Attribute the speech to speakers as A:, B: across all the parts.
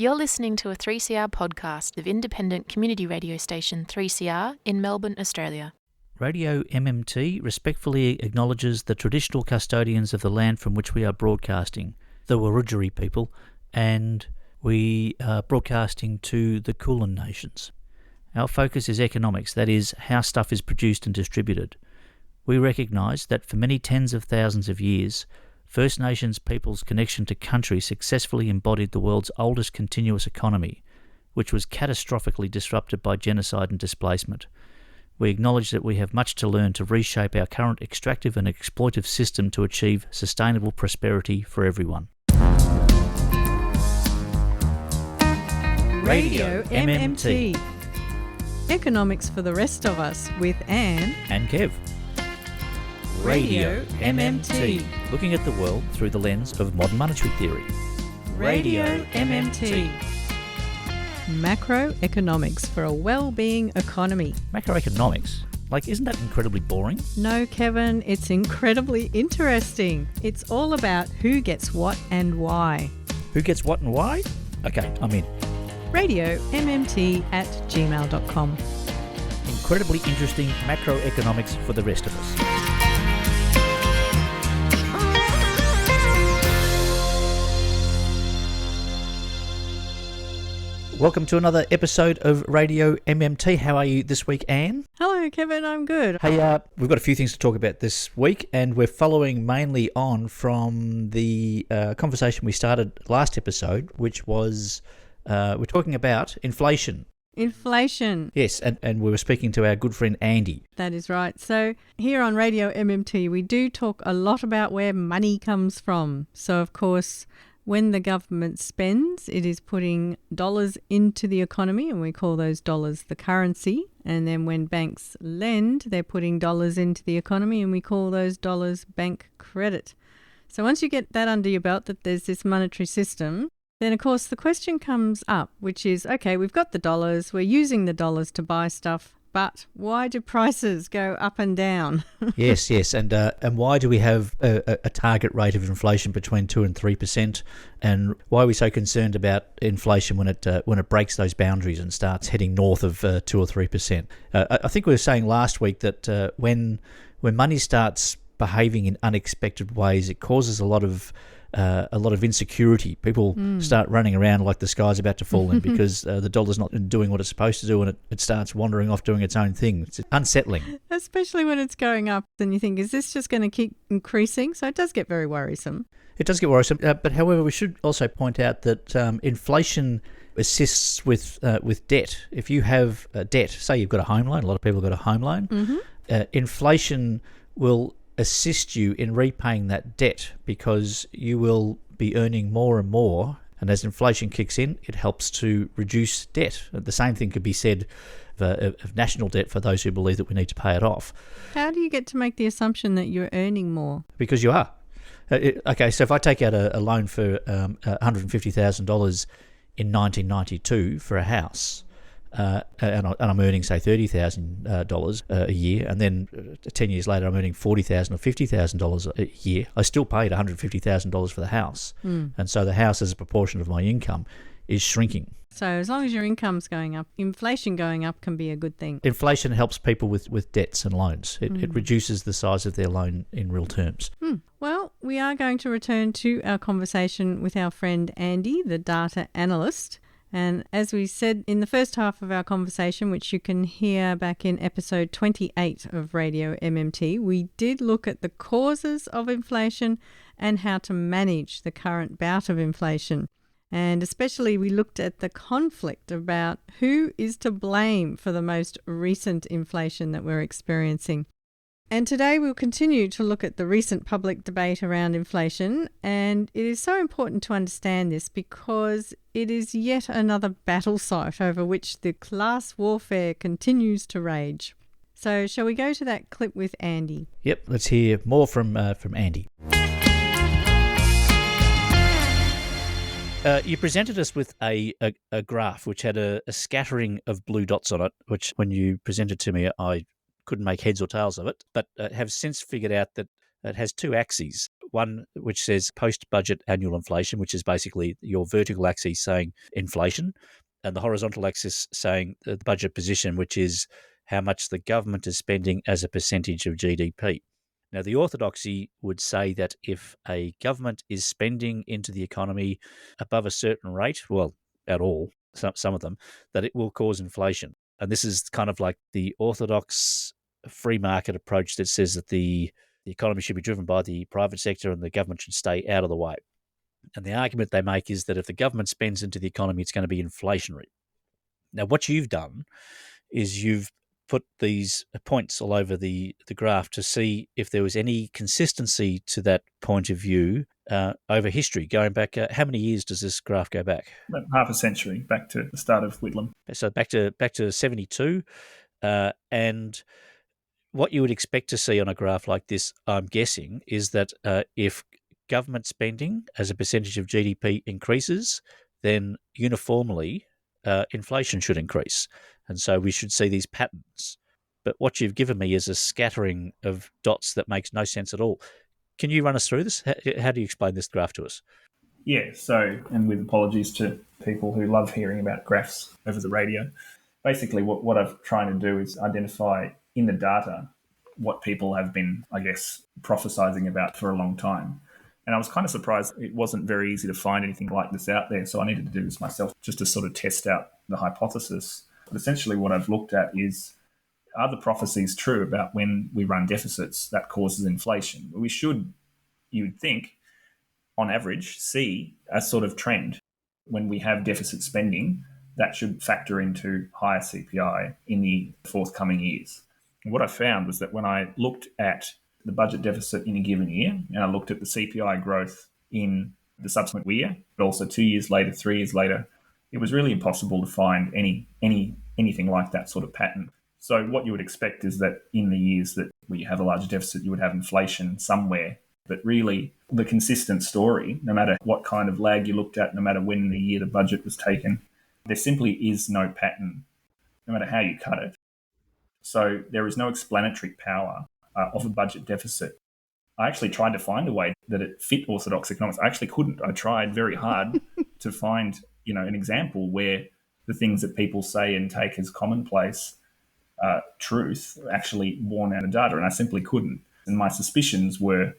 A: You're listening to a 3CR podcast of independent community radio station 3CR in Melbourne, Australia.
B: RadioMMT respectfully acknowledges the traditional custodians of the land from which we are broadcasting, the Wurundjeri people, and we are broadcasting to the Kulin Nations. Our focus is economics, that is, how stuff is produced and distributed. We recognise that for many tens of thousands of years, First Nations people's connection to country successfully embodied the world's oldest continuous economy, which was catastrophically disrupted by genocide and displacement. We acknowledge that we have much to learn to reshape our current extractive and exploitive system to achieve sustainable prosperity for everyone.
C: Radio MMT. Economics for the rest of us with Anne
B: and Kev.
C: Radio MMT.
B: Looking at the world through the lens of modern monetary theory.
C: Radio MMT. Macroeconomics for a well-being economy.
B: Macroeconomics? Isn't that incredibly boring?
C: No, Kevin, it's incredibly interesting. It's all about who gets what and why.
B: Who gets what and why? Okay, I'm in.
C: RadioMMT@gmail.com.
B: Incredibly interesting macroeconomics for the rest of us. Welcome to another episode of Radio MMT. How are you this week, Anne?
C: Hello, Kevin. I'm good.
B: Hey, we've got a few things to talk about this week, and we're following mainly on from the conversation we started last episode, which was we're talking about inflation.
C: Inflation.
B: Yes, and we were speaking to our good friend Andy.
C: That is right. So here on Radio MMT, we do talk a lot about where money comes from. So, of course, when the government spends, it is putting dollars into the economy, and we call those dollars the currency. And then when banks lend, they're putting dollars into the economy, and we call those dollars bank credit. So once you get that under your belt, that there's this monetary system, then of course the question comes up, which is, okay, we've got the dollars, we're using the dollars to buy stuff, but why do prices go up and down?
B: Yes, and why do we have a target rate of inflation between 2 and 3%? And why are we so concerned about inflation when it breaks those boundaries and starts heading north of 2 or 3%? I think we were saying last week that when money starts behaving in unexpected ways, it causes a lot of insecurity. People start running around like the sky's about to fall in because the dollar's not doing what it's supposed to do, and it starts wandering off doing its own thing. It's unsettling. Especially
C: when it's going up, then you think, is this just going to keep increasing? So it does get very worrisome.
B: It does get worrisome, but however, we should also point out that inflation assists with debt. If you have debt, say you've got a home loan, a lot of people have got a home loan, inflation will assist you in repaying that debt because you will be earning more and more, and as inflation kicks in, it helps to reduce debt. The same thing could be said of national debt for those who believe that we need to pay it off.
C: How do you get to make the assumption that you're earning more?
B: Because you are. Okay, so if I take out a loan for $150,000 in 1992 for a house, and I'm earning, say, $30,000 a year, and then 10 years later I'm earning $40,000 or $50,000 a year, I still paid $150,000 for the house. And so the house as a proportion of my income is shrinking.
C: So as long as your income's going up, inflation going up can be a good thing.
B: Inflation helps people with debts and loans. It reduces the size of their loan in real terms.
C: Well, we are going to return to our conversation with our friend Andy, the data analyst. And as we said in the first half of our conversation, which you can hear back in episode 28 of Radio MMT, we did look at the causes of inflation and how to manage the current bout of inflation. And especially we looked at the conflict about who is to blame for the most recent inflation that we're experiencing. And today we'll continue to look at the recent public debate around inflation, and it is so important to understand this because it is yet another battle site over which the class warfare continues to rage. So shall we go to that clip with Andy?
B: Yep, let's hear more from Andy. You presented us with a graph which had a scattering of blue dots on it, which when you presented to me I couldn't make heads or tails of it, but have since figured out that It has two axes. One which says post-budget annual inflation, which is basically your vertical axis saying inflation, and the horizontal axis saying the budget position, which is how much the government is spending as a percentage of GDP. Now, the orthodoxy would say that if a government is spending into the economy above a certain rate, well, at all, some of them, that it will cause inflation. And this is kind of like the orthodox free market approach that says that the economy should be driven by the private sector and the government should stay out of the way. And the argument they make is that if the government spends into the economy, it's going to be inflationary. Now, what you've done is you've put these points all over the graph to see if there was any consistency to that point of view over history, going back. How many years does this graph go back?
D: About half a century, back to the start of Whitlam.
B: So back to 72, and what you would expect to see on a graph like this, I'm guessing, is that if government spending as a percentage of GDP increases, then uniformly inflation should increase. And so we should see these patterns. But what you've given me is a scattering of dots that makes no sense at all. Can you run us through this? How do you explain this graph to us?
D: Yeah, so, and with apologies to people who love hearing about graphs over the radio, basically what I'm trying to do is identify in the data what people have been, I guess, prophesizing about for a long time. And I was kind of surprised it wasn't very easy to find anything like this out there. So I needed to do this myself just to sort of test out the hypothesis. But essentially what I've looked at is, are the prophecies true about when we run deficits that causes inflation? We should, you would think, on average, see a sort of trend. When we have deficit spending, that should factor into higher CPI in the forthcoming years. And what I found was that when I looked at the budget deficit in a given year, and I looked at the CPI growth in the subsequent year, but also 2 years later, 3 years later, it was really impossible to find anything like that sort of pattern. So what you would expect is that in the years that we have a larger deficit, you would have inflation somewhere. But really, the consistent story, no matter what kind of lag you looked at, no matter when in the year the budget was taken, there simply is no pattern, no matter how you cut it. So there is no explanatory power of a budget deficit. I actually tried to find a way that it fit orthodox economics. I actually couldn't. I tried very hard to find, an example where the things that people say and take as commonplace truth actually borne out of data, and I simply couldn't. And my suspicions were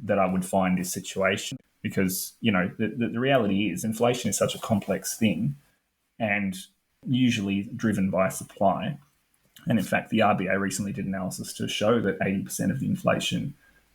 D: that I would find this situation because, the reality is inflation is such a complex thing and usually driven by supply. And in fact, the RBA recently did analysis to show that 80% of the inflation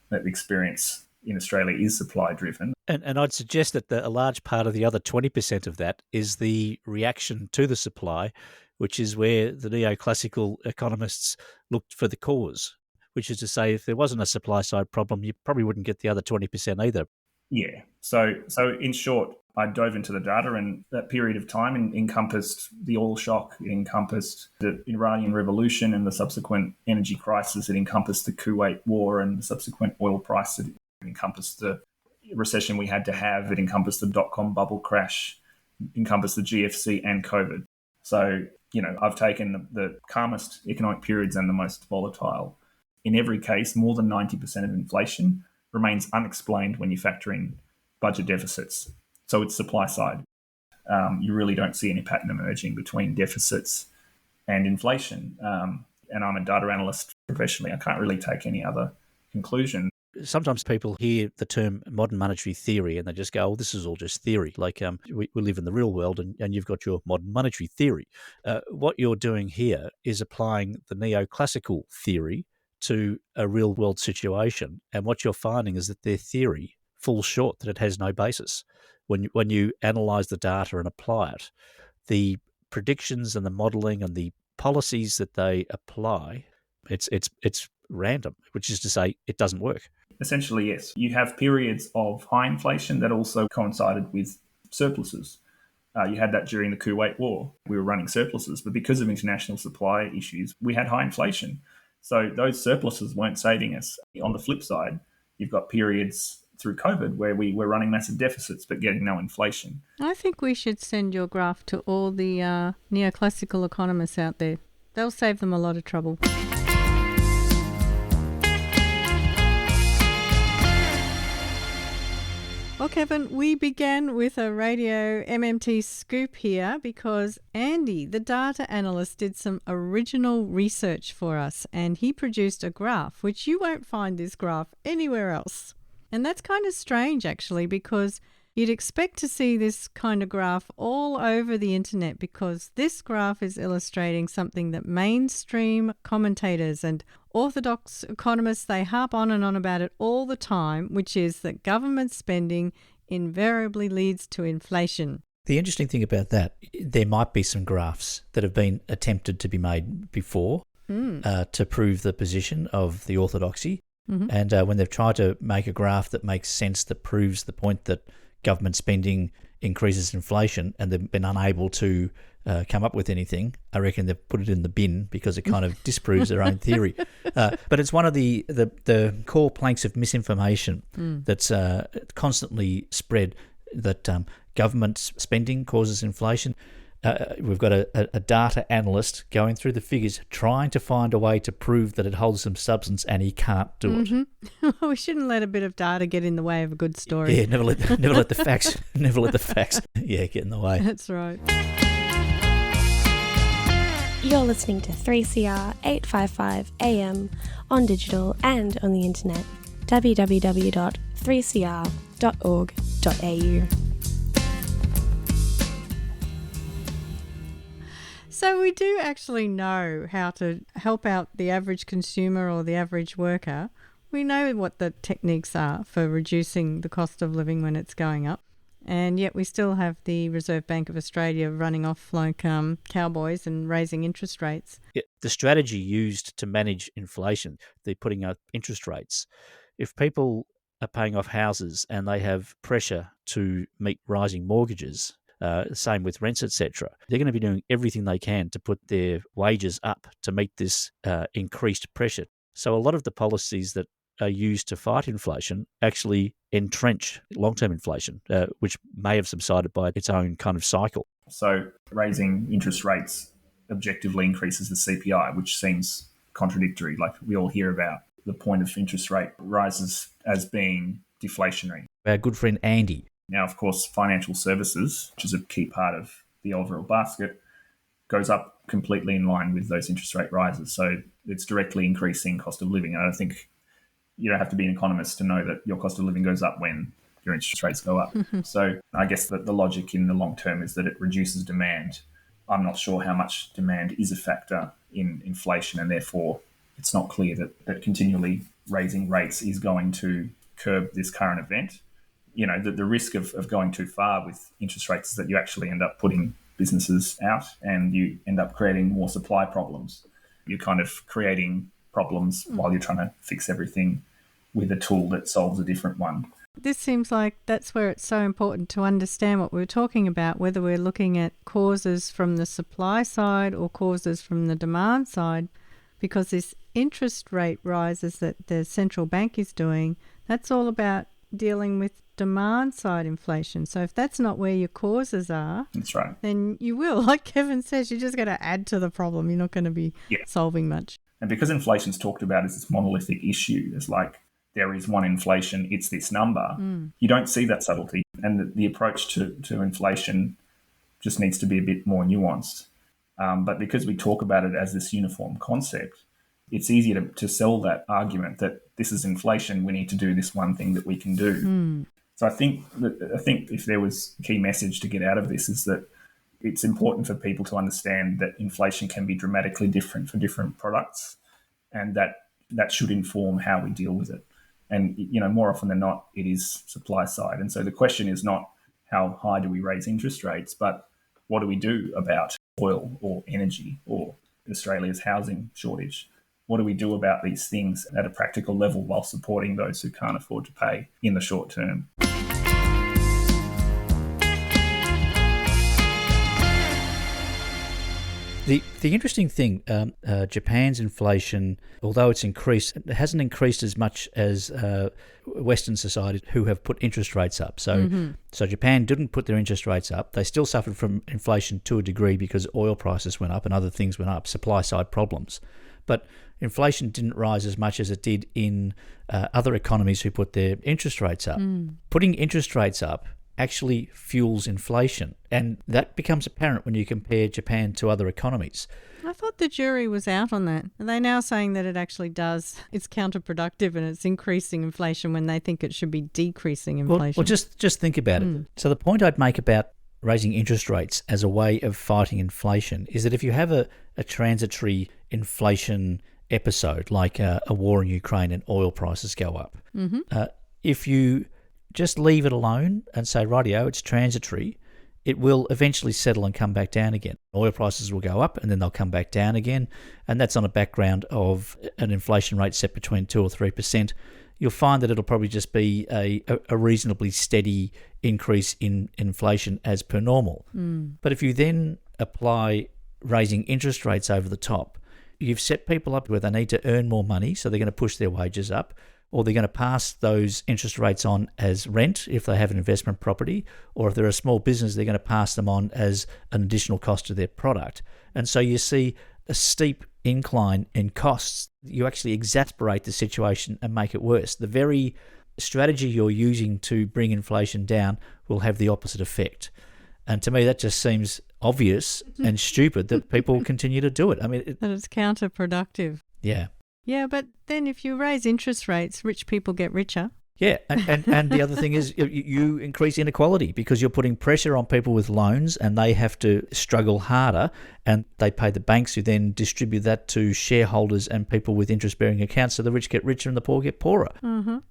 D: that we experience in Australia is supply driven.
B: And I'd suggest that a large part of the other 20% of that is the reaction to the supply, which is where the neoclassical economists looked for the cause, which is to say, if there wasn't a supply side problem, you probably wouldn't get the other 20% either.
D: Yeah. So in short, I dove into the data, and that period of time encompassed the oil shock. It encompassed the Iranian Revolution and the subsequent energy crisis. It encompassed the Kuwait War and the subsequent oil price. It encompassed the recession we had to have. It encompassed the dot-com bubble crash. It encompassed the GFC and COVID. So, I've taken the calmest economic periods and the most volatile. In every case, more than 90% of inflation remains unexplained when you factor in budget deficits. So it's supply side. You really don't see any pattern emerging between deficits and inflation. And I'm a data analyst professionally. I can't really take any other conclusion.
B: Sometimes people hear the term modern monetary theory and they just go, oh, this is all just theory. Like we live in the real world and you've got your modern monetary theory. What you're doing here is applying the neoclassical theory to a real world situation. And what you're finding is that their theory falls short, that it has no basis. When you analyse the data and apply it, the predictions and the modelling and the policies that they apply, it's random, which is to say it doesn't work.
D: Essentially, yes. You have periods of high inflation that also coincided with surpluses. You had that during the Kuwait War. We were running surpluses, but because of international supply issues, we had high inflation. So those surpluses weren't saving us. On the flip side, you've got periods through COVID where we were running massive deficits but getting no inflation.
C: I think we should send your graph to all the neoclassical economists out there. They'll save them a lot of trouble. Well, Kevin, we began with a Radio MMT scoop here because Andy, the data analyst, did some original research for us and he produced a graph, which you won't find this graph anywhere else. And that's kind of strange, actually, because you'd expect to see this kind of graph all over the internet because this graph is illustrating something that mainstream commentators and orthodox economists, they harp on and on about it all the time, which is that government spending invariably leads to inflation.
B: The interesting thing about that, there might be some graphs that have been attempted to be made before to prove the position of the orthodoxy. Mm-hmm. And when they've tried to make a graph that makes sense, that proves the point that government spending increases inflation, and they've been unable to come up with anything, I reckon they've put it in the bin because it kind of disproves their own theory. But it's one of the core planks of misinformation that's constantly spread, that government spending causes inflation. We've got a data analyst going through the figures, trying to find a way to prove that it holds some substance, and he can't do it.
C: We shouldn't let a bit of data get in the way of a good story.
B: Yeah, never let the facts get in the way.
C: That's right.
E: You're listening to 3CR 855 AM on digital and on the internet. www.3cr.org.au.
C: So we do actually know how to help out the average consumer or the average worker. We know what the techniques are for reducing the cost of living when it's going up. And yet we still have the Reserve Bank of Australia running off like cowboys and raising interest rates.
B: Yeah, the strategy used to manage inflation, they're putting up interest rates. If people are paying off houses and they have pressure to meet rising mortgages, same with rents, etc., they're going to be doing everything they can to put their wages up to meet this increased pressure. So a lot of the policies that are used to fight inflation actually entrench long-term inflation, which may have subsided by its own kind of cycle.
D: So raising interest rates objectively increases the CPI, which seems contradictory. Like we all hear about the point of interest rate rises as being deflationary.
B: Our good friend Andy.
D: Now, of course, financial services, which is a key part of the overall basket, goes up completely in line with those interest rate rises. So it's directly increasing cost of living. And I don't think you don't have to be an economist to know that your cost of living goes up when your interest rates go up. So I guess that the logic in the long term is that it reduces demand. I'm not sure how much demand is a factor in inflation, and therefore it's not clear that continually raising rates is going to curb this current event. You know, the risk of going too far with interest rates is that you actually end up putting businesses out and you end up creating more supply problems. You're kind of creating problems while you're trying to fix everything with a tool that solves a different one.
C: This seems like that's where it's so important to understand what we're talking about, whether we're looking at causes from the supply side or causes from the demand side, because this interest rate rises that the central bank is doing, that's all about dealing with demand side inflation. So if that's not where your causes are,
D: that's right,
C: then you will, like Kevin says, you're just going to add to the problem. You're not going to be solving much.
D: And because inflation's talked about as this monolithic issue, it's like there is one inflation, it's this number. You don't see that subtlety. And the approach to inflation just needs to be a bit more nuanced. But because we talk about it as this uniform concept, it's easier to sell that argument that this is inflation, we need to do this one thing that we can do. So I think if there was a key message to get out of this is that it's important for people to understand that inflation can be dramatically different for different products, and that should inform how we deal with it. And, you know, more often than not, it is supply side. And so the question is not how high do we raise interest rates, but what do we do about oil or energy or Australia's housing shortage? What do we do about these things at a practical level while supporting those who can't afford to pay in the short term?
B: The interesting thing, Japan's inflation, although it's increased, it hasn't increased as much as Western societies who have put interest rates up. So Japan didn't put their interest rates up. They still suffered from inflation to a degree because oil prices went up and other things went up, supply side problems. But inflation didn't rise as much as it did in other economies who put their interest rates up. Putting interest rates up actually fuels inflation, and that becomes apparent when you compare Japan to other economies.
C: I thought the jury was out on that. Are they now saying that it actually does? It's counterproductive and it's increasing inflation when they think it should be decreasing inflation.
B: Well, just think about it. So the point I'd make about raising interest rates as a way of fighting inflation is that if you have a transitory inflation episode like a war in Ukraine and oil prices go up, if you just leave it alone and say, rightio, it's transitory, it will eventually settle and come back down again. Oil prices will go up and then they'll come back down again, and that's on a background of an inflation rate set between 2 or 3%. You'll find that it'll probably just be a reasonably steady increase in inflation as per normal. But if you then apply raising interest rates over the top, you've set people up where they need to earn more money, so they're going to push their wages up, or they're going to pass those interest rates on as rent if they have an investment property, or if they're a small business, they're going to pass them on as an additional cost to their product. And so you see a steep incline in costs. You actually exasperate the situation and make it worse. The very strategy you're using to bring inflation down will have the opposite effect. And to me, that just seems obvious and stupid that people continue to do it. I mean,
C: that it's counterproductive.
B: Yeah.
C: Yeah, but then if you raise interest rates, rich people get richer.
B: Yeah, and the other thing is you increase inequality because you're putting pressure on people with loans and they have to struggle harder, and they pay the banks who then distribute that to shareholders and people with interest-bearing accounts, so the rich get richer and the poor get poorer.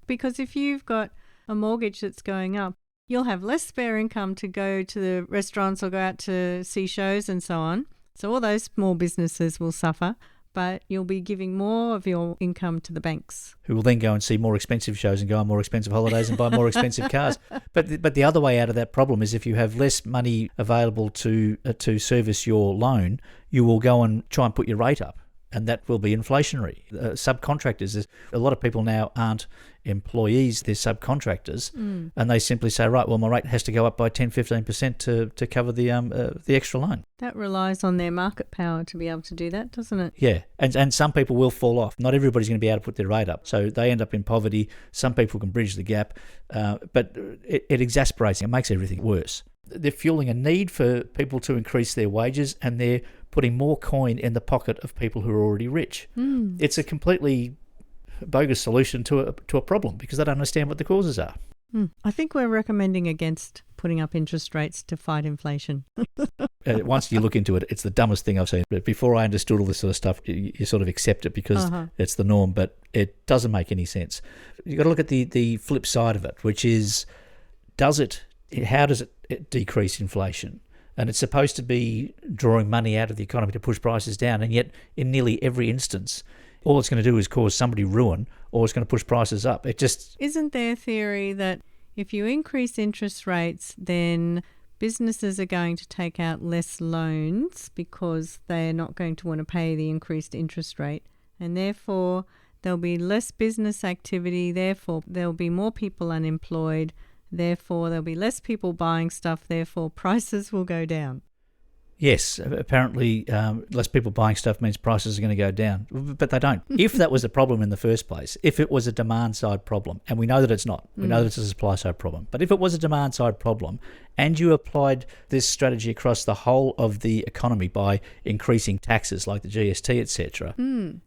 C: Because if you've got a mortgage that's going up, you'll have less spare income to go to the restaurants or go out to see shows and so on. So all those small businesses will suffer. But you'll be giving more of your income to the banks,
B: who will then go and see more expensive shows and go on more expensive holidays and buy more expensive cars. But the other way out of that problem is if you have less money available to service your loan, you will go and try and put your rate up, and that will be inflationary. Subcontractors, a lot of people now aren't employees, they're subcontractors, and they simply say, right, well, my rate has to go up by 10-15% to cover the extra loan.
C: That relies on their market power to be able to do that, doesn't it?
B: Yeah, and some people will fall off. Not everybody's going to be able to put their rate up, so they end up in poverty. Some people can bridge the gap, but it exasperates, it makes everything worse. They're fueling a need for people to increase their wages, and they're putting more coin in the pocket of people who are already rich. It's a completely bogus solution to a problem because they don't understand what the causes are.
C: I think we're recommending against putting up interest rates to fight inflation.
B: Once you look into it, it's the dumbest thing I've seen. But before I understood all this sort of stuff, you sort of accept it because it's the norm, but it doesn't make any sense. You've got to look at the flip side of it, which is, how does it decrease inflation? And it's supposed to be drawing money out of the economy to push prices down, and yet in nearly every instance, all it's going to do is cause somebody ruin, or it's going to push prices up. It just...
C: Isn't there theory that if you increase interest rates, then businesses are going to take out less loans because they're not going to want to pay the increased interest rate, and therefore there'll be less business activity, therefore there'll be more people unemployed, therefore there'll be less people buying stuff, therefore prices will go down?
B: Yes, apparently less people buying stuff means prices are going to go down, but they don't. If that was the problem in the first place, if it was a demand-side problem, and we know that it's not, we know that it's a supply-side problem, but if it was a demand-side problem and you applied this strategy across the whole of the economy by increasing taxes like the GST, etc.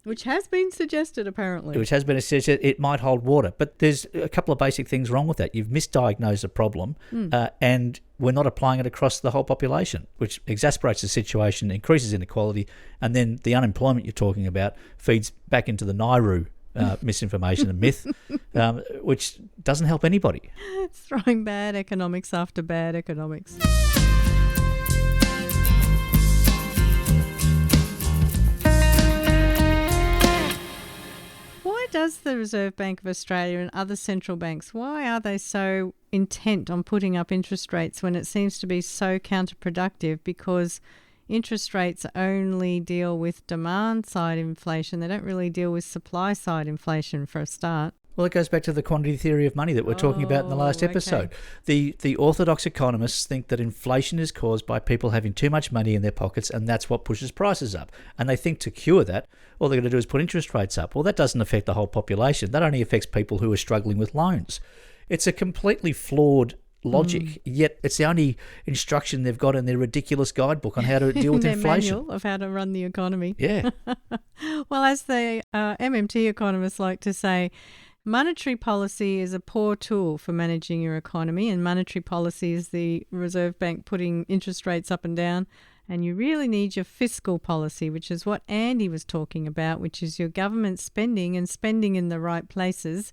C: Which has been suggested, apparently.
B: Which has been suggested, it might hold water. But there's a couple of basic things wrong with that. You've misdiagnosed a problem and we're not applying it across the whole population, which exasperates the situation, increases inequality, and then the unemployment you're talking about feeds back into the Nauru misinformation and myth, which doesn't help anybody.
C: It's throwing bad economics after bad economics. Why does the Reserve Bank of Australia and other central banks, why are they so intent on putting up interest rates when it seems to be so counterproductive? Because interest rates only deal with demand-side inflation. They don't really deal with supply-side inflation for a start.
B: Well, it goes back to the quantity theory of money that we're talking about in the last episode.
C: Okay.
B: The orthodox economists think that inflation is caused by people having too much money in their pockets, and that's what pushes prices up. And they think to cure that, all they're going to do is put interest rates up. Well, that doesn't affect the whole population. That only affects people who are struggling with loans. It's a completely flawed logic, yet it's the only instruction they've got in their ridiculous guidebook on how to deal with
C: their
B: inflation.
C: manual of how to run the economy.
B: Yeah.
C: Well, as the MMT economists like to say, monetary policy is a poor tool for managing your economy, and monetary policy is the Reserve Bank putting interest rates up and down. And you really need your fiscal policy, which is what Andy was talking about, which is your government spending and spending in the right places.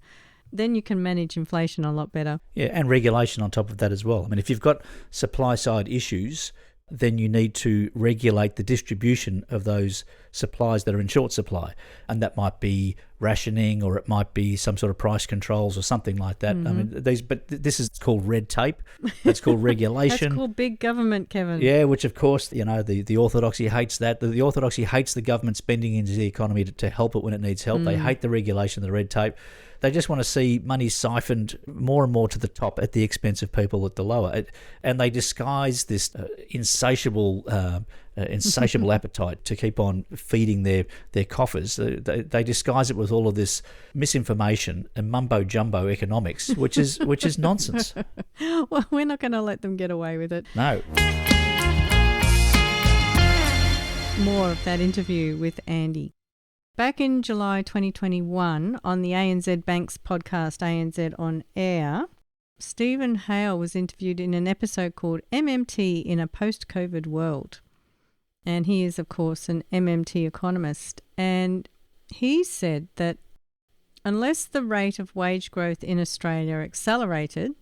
C: Then you can manage inflation a lot better.
B: Yeah, and regulation on top of that as well. I mean, if you've got supply side issues, then you need to regulate the distribution of those supplies that are in short supply. And that might be rationing, or it might be some sort of price controls or something like that. I mean, this is called red tape. That's called regulation.
C: That's called big government, Kevin.
B: Yeah, which of course, the orthodoxy hates that. The orthodoxy hates the government spending into the economy to help it when it needs help. They hate the regulation, the red tape. They just want to see money siphoned more and more to the top at the expense of people at the lower. And they disguise this insatiable appetite to keep on feeding their coffers. They disguise it with all of this misinformation and mumbo-jumbo economics, which is nonsense.
C: Well, we're not going to let them get away with it.
B: No.
C: More of that interview with Andy. Back in July 2021, on the ANZ Bank's podcast ANZ On Air, Stephen Hale was interviewed in an episode called MMT in a Post-COVID World. And he is, of course, an MMT economist. And he said that unless the rate of wage growth in Australia accelerated,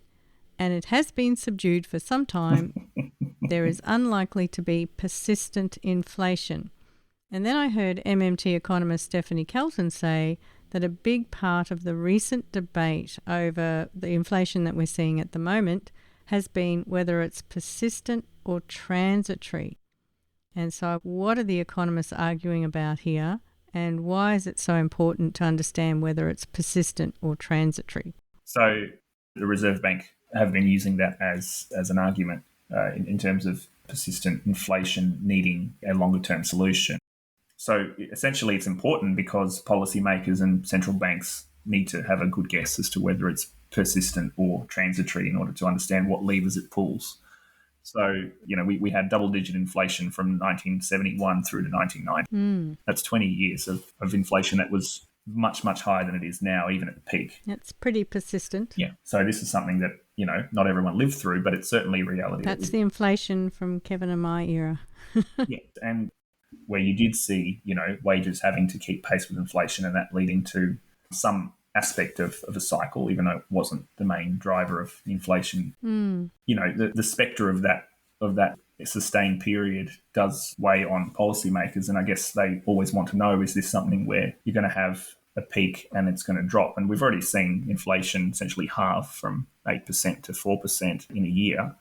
C: and it has been subdued for some time, there is unlikely to be persistent inflation. And then I heard MMT economist Stephanie Kelton say that a big part of the recent debate over the inflation that we're seeing at the moment has been whether it's persistent or transitory. And so what are the economists arguing about here, and why is it so important to understand whether it's persistent or transitory?
D: So the Reserve Bank have been using that as an argument in terms of persistent inflation needing a longer-term solution. So essentially it's important because policymakers and central banks need to have a good guess as to whether it's persistent or transitory in order to understand what levers it pulls. So, we had double-digit inflation from 1971 through to 1990. That's 20 years of inflation that was much, much higher than it is now, even at the peak.
C: That's pretty persistent.
D: Yeah. So this is something that, not everyone lived through, but it's certainly reality.
C: That's the inflation from Kevin and my era.
D: Yeah. And where you did see, wages having to keep pace with inflation, and that leading to some aspect of a cycle, even though it wasn't the main driver of inflation. The spectre of that sustained period does weigh on policymakers, and I guess they always want to know, is this something where you're going to have a peak and it's going to drop? And we've already seen inflation essentially halve from 8% to 4% in a year.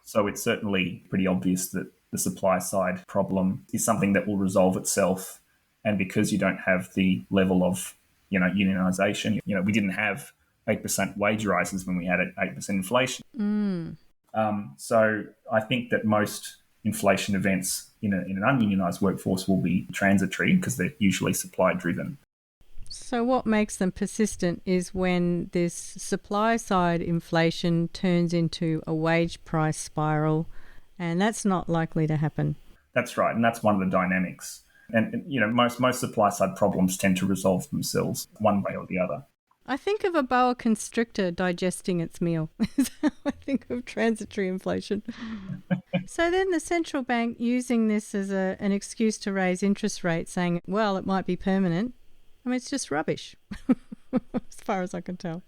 D: So it's certainly pretty obvious that the supply side problem is something that will resolve itself. And because you don't have the level of, unionisation, we didn't have 8% wage rises when we had 8% inflation. So I think that most inflation events in an ununionised workforce will be transitory because they're usually supply driven.
C: So what makes them persistent is when this supply side inflation turns into a wage price spiral, and that's not likely to happen.
D: That's right, and that's one of the dynamics. And most supply side problems tend to resolve themselves one way or the other.
C: I think of a boa constrictor digesting its meal. I think of transitory inflation. So then the central bank using this as an excuse to raise interest rates, saying, well, it might be permanent. I mean, it's just rubbish, as far as I can tell.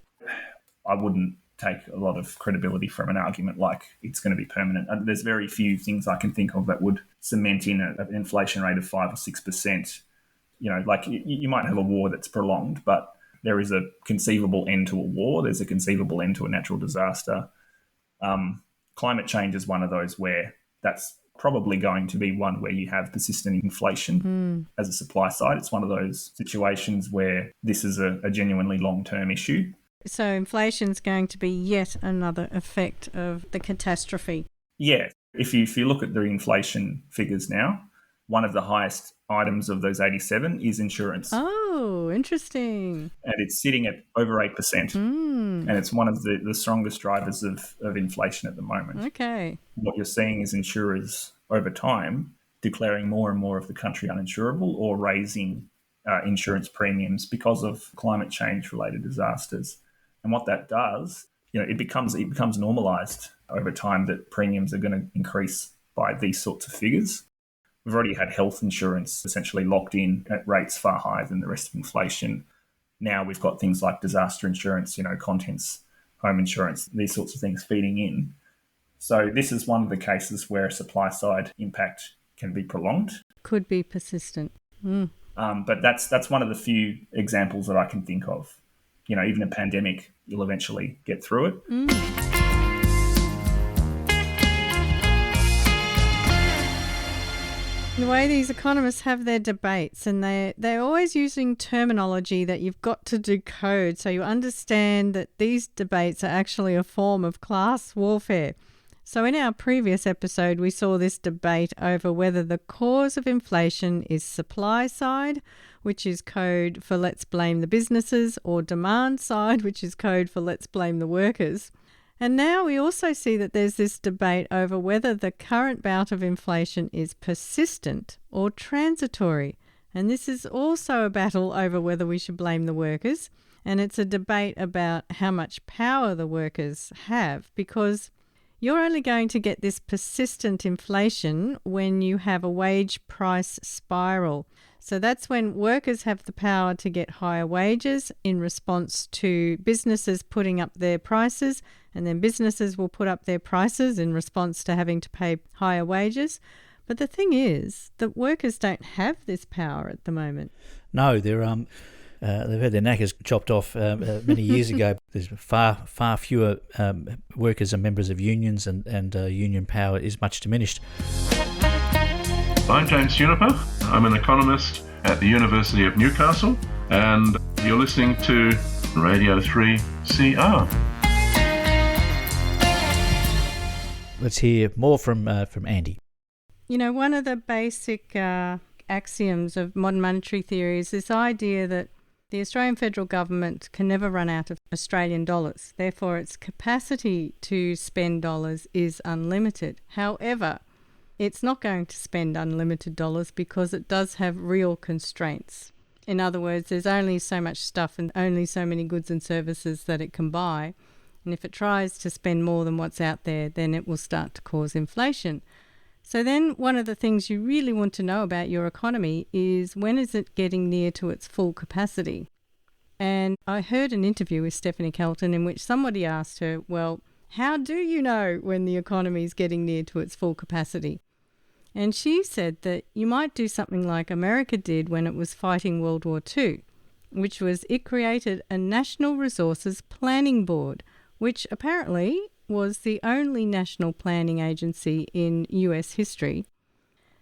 D: I wouldn't take a lot of credibility from an argument like it's going to be permanent. There's very few things I can think of that would cement in an inflation rate of 5 or 6%. You might have a war that's prolonged, but there is a conceivable end to a war. There's a conceivable end to a natural disaster. Climate change is one of those where that's probably going to be one where you have persistent inflation as a supply side. It's one of those situations where this is a genuinely long-term issue.
C: So inflation's going to be yet another effect of the catastrophe.
D: Yeah. If you look at the inflation figures now, one of the highest items of those 87 is insurance.
C: Oh, interesting.
D: And it's sitting at over 8%. And it's one of the strongest drivers of inflation at the moment.
C: Okay.
D: What you're seeing is insurers over time declaring more and more of the country uninsurable or raising insurance premiums because of climate change related disasters. And what that does, it becomes normalised over time that premiums are going to increase by these sorts of figures. We've already had health insurance essentially locked in at rates far higher than the rest of inflation. Now we've got things like disaster insurance, contents, home insurance, these sorts of things feeding in. So this is one of the cases where a supply side impact can be prolonged.
C: Could be persistent.
D: But that's one of the few examples that I can think of. Even a pandemic, you'll eventually get through it.
C: The way these economists have their debates, and they're always using terminology that you've got to decode so you understand that these debates are actually a form of class warfare. So in our previous episode, we saw this debate over whether the cause of inflation is supply side, which is code for let's blame the businesses, or demand side, which is code for let's blame the workers. And now we also see that there's this debate over whether the current bout of inflation is persistent or transitory. And this is also a battle over whether we should blame the workers. And it's a debate about how much power the workers have, because you're only going to get this persistent inflation when you have a wage price spiral. So that's when workers have the power to get higher wages in response to businesses putting up their prices, and then businesses will put up their prices in response to having to pay higher wages. But the thing is that workers don't have this power at the moment.
B: No, they've had their knackers chopped off many years ago. There's far fewer workers are members of unions, and union power is much diminished.
F: I'm James Juniper. I'm an economist at the University of Newcastle, and you're listening to Radio 3CR.
B: Let's hear more from Andy.
C: One of the basic axioms of modern monetary theory is this idea that the Australian federal government can never run out of Australian dollars. Therefore, its capacity to spend dollars is unlimited. However, it's not going to spend unlimited dollars because it does have real constraints. In other words, there's only so much stuff and only so many goods and services that it can buy. And if it tries to spend more than what's out there, then it will start to cause inflation. So then one of the things you really want to know about your economy is, when is it getting near to its full capacity? And I heard an interview with Stephanie Kelton in which somebody asked her, well, how do you know when the economy is getting near to its full capacity? And she said that you might do something like America did when it was fighting World War II, which was it created a National Resources Planning Board, which apparently was the only national planning agency in US history.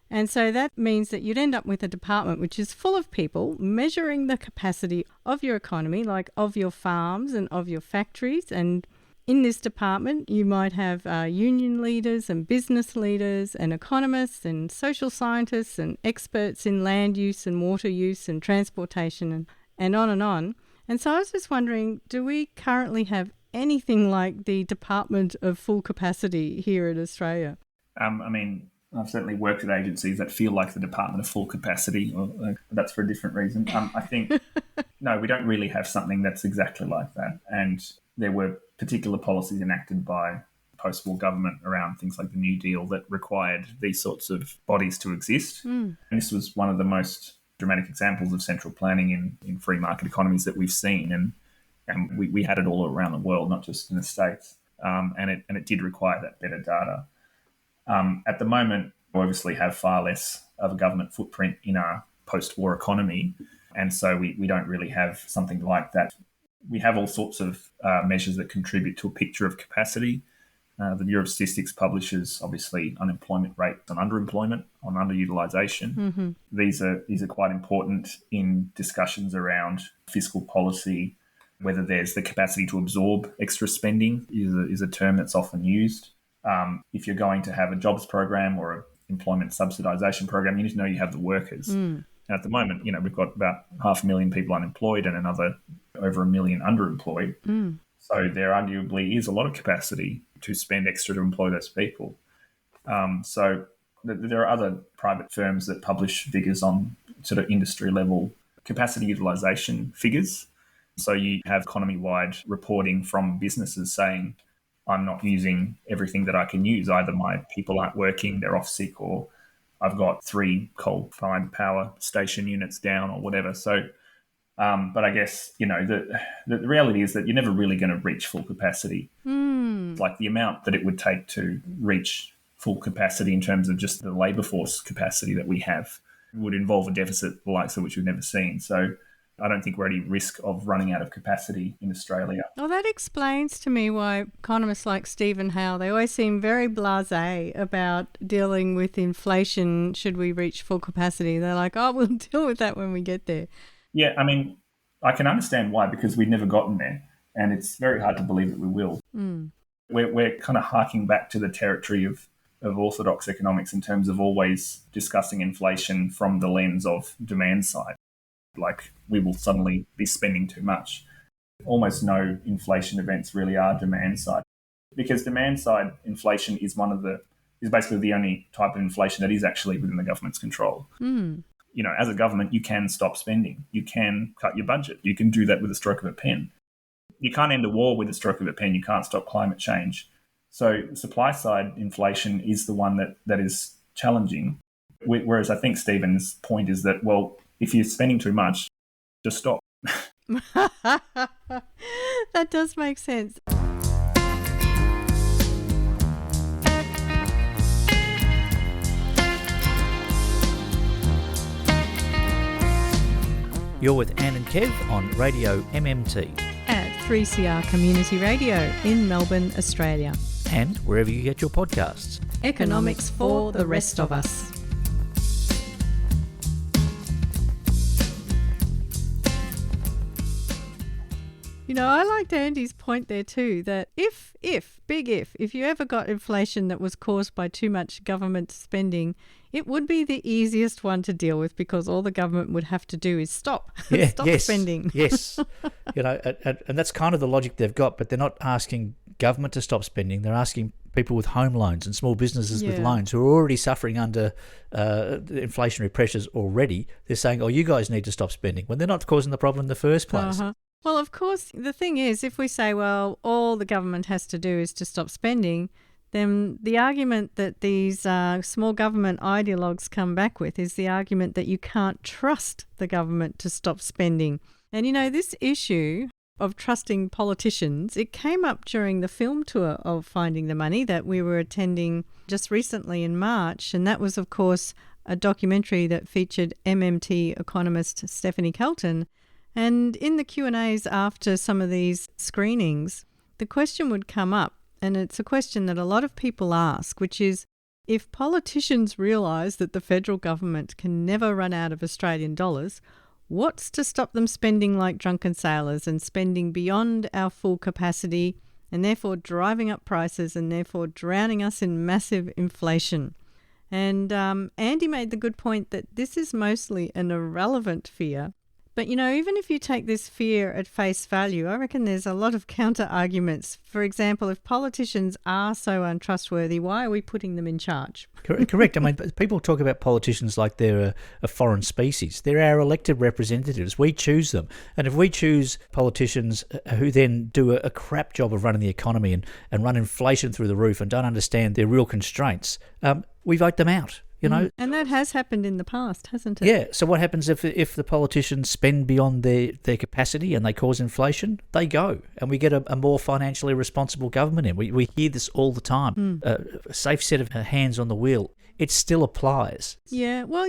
C: And so that means that you'd end up with a department which is full of people measuring the capacity of your economy, like of your farms and of your factories. And in this department, you might have union leaders and business leaders and economists and social scientists and experts in land use and water use and transportation and on and on. And so I was just wondering, do we currently have anything like the Department of Full Capacity here in Australia?
D: I've certainly worked at agencies that feel like the Department of Full Capacity. That's for a different reason. I think, no, we don't really have something that's exactly like that. And there were particular policies enacted by post-war government around things like the New Deal that required these sorts of bodies to exist. And this was one of the most dramatic examples of central planning in free market economies that we've seen. And we had it all around the world, not just in the States. And it did require that better data. At the moment, we obviously have far less of a government footprint in our post-war economy. And so we don't really have something like that. We have all sorts of measures that contribute to a picture of capacity. The Bureau of Statistics publishes, obviously, unemployment rates on underemployment, on underutilisation.
C: Mm-hmm.
D: These are quite important in discussions around fiscal policy. Whether there's the capacity to absorb extra spending is a term that's often used. If you're going to have a jobs program or an employment subsidisation program, you need to know you have the workers. And at the moment, we've got about 500,000 people unemployed and another over 1 million underemployed. So there arguably is a lot of capacity to spend extra to employ those people. So there are other private firms that publish figures on sort of industry level capacity utilisation figures. So you have economy-wide reporting from businesses saying, I'm not using everything that I can use. Either my people aren't working, they're off sick, or I've got 3 coal-fired power station units down or whatever. So, but I guess, the reality is that you're never really going to reach full capacity. Like the amount that it would take to reach full capacity in terms of just the labour force capacity that we have would involve a deficit the likes of which we've never seen. So I don't think we're at any risk of running out of capacity in Australia.
C: Well, that explains to me why economists like Stephen Howe, they always seem very blasé about dealing with inflation should we reach full capacity. They're like, oh, we'll deal with that when we get there.
D: Yeah, I mean, I can understand why, because we've never gotten there, and it's very hard to believe that we will. We're kind of harking back to the territory of orthodox economics in terms of always discussing inflation from the lens of demand side. Like we will suddenly be spending too much. Almost no inflation events really are demand side, because demand side inflation is basically the only type of inflation that is actually within the government's control. As a government, you can stop spending. You can cut your budget. You can do that with a stroke of a pen. You can't end a war with a stroke of a pen. You can't stop climate change. So supply side inflation is the one that is challenging. Whereas I think Stephen's point is that, well, if you're spending too much, just stop.
C: That does make sense.
B: You're with Anne and Kev on Radio MMT.
C: At 3CR Community Radio in Melbourne, Australia.
B: And wherever you get your podcasts.
C: Economics for the rest of us. I liked Andy's point there too, that if you ever got inflation that was caused by too much government spending, it would be the easiest one to deal with, because all the government would have to do is stop spending.
B: Yes. And that's kind of the logic they've got, but they're not asking government to stop spending. They're asking people with home loans and small businesses with loans who are already suffering under inflationary pressures already. They're saying, oh, you guys need to stop spending, when they're not causing the problem in the first place.
C: Well, of course, the thing is, if we say, well, all the government has to do is to stop spending, then the argument that these small government ideologues come back with is the argument that you can't trust the government to stop spending. And, this issue of trusting politicians, it came up during the film tour of Finding the Money that we were attending just recently in March. And that was, of course, a documentary that featured MMT economist Stephanie Kelton. And in the Q&As after some of these screenings, the question would come up, and it's a question that a lot of people ask, which is, if politicians realise that the federal government can never run out of Australian dollars, what's to stop them spending like drunken sailors and spending beyond our full capacity, and therefore driving up prices and therefore drowning us in massive inflation? And Andy made the good point that this is mostly an irrelevant fear. But, even if you take this fear at face value, I reckon there's a lot of counter-arguments. For example, if politicians are so untrustworthy, why are we putting them in charge?
B: Correct. I mean, people talk about politicians like they're a foreign species. They're our elected representatives. We choose them. And if we choose politicians who then do a crap job of running the economy and run inflation through the roof and don't understand their real constraints, we vote them out.
C: And that has happened in the past, hasn't it?
B: Yeah. So what happens if the politicians spend beyond their capacity and they cause inflation? They go, and we get a more financially responsible government in. We hear this all the time. A safe set of hands on the wheel. It still applies.
C: Yeah. Well,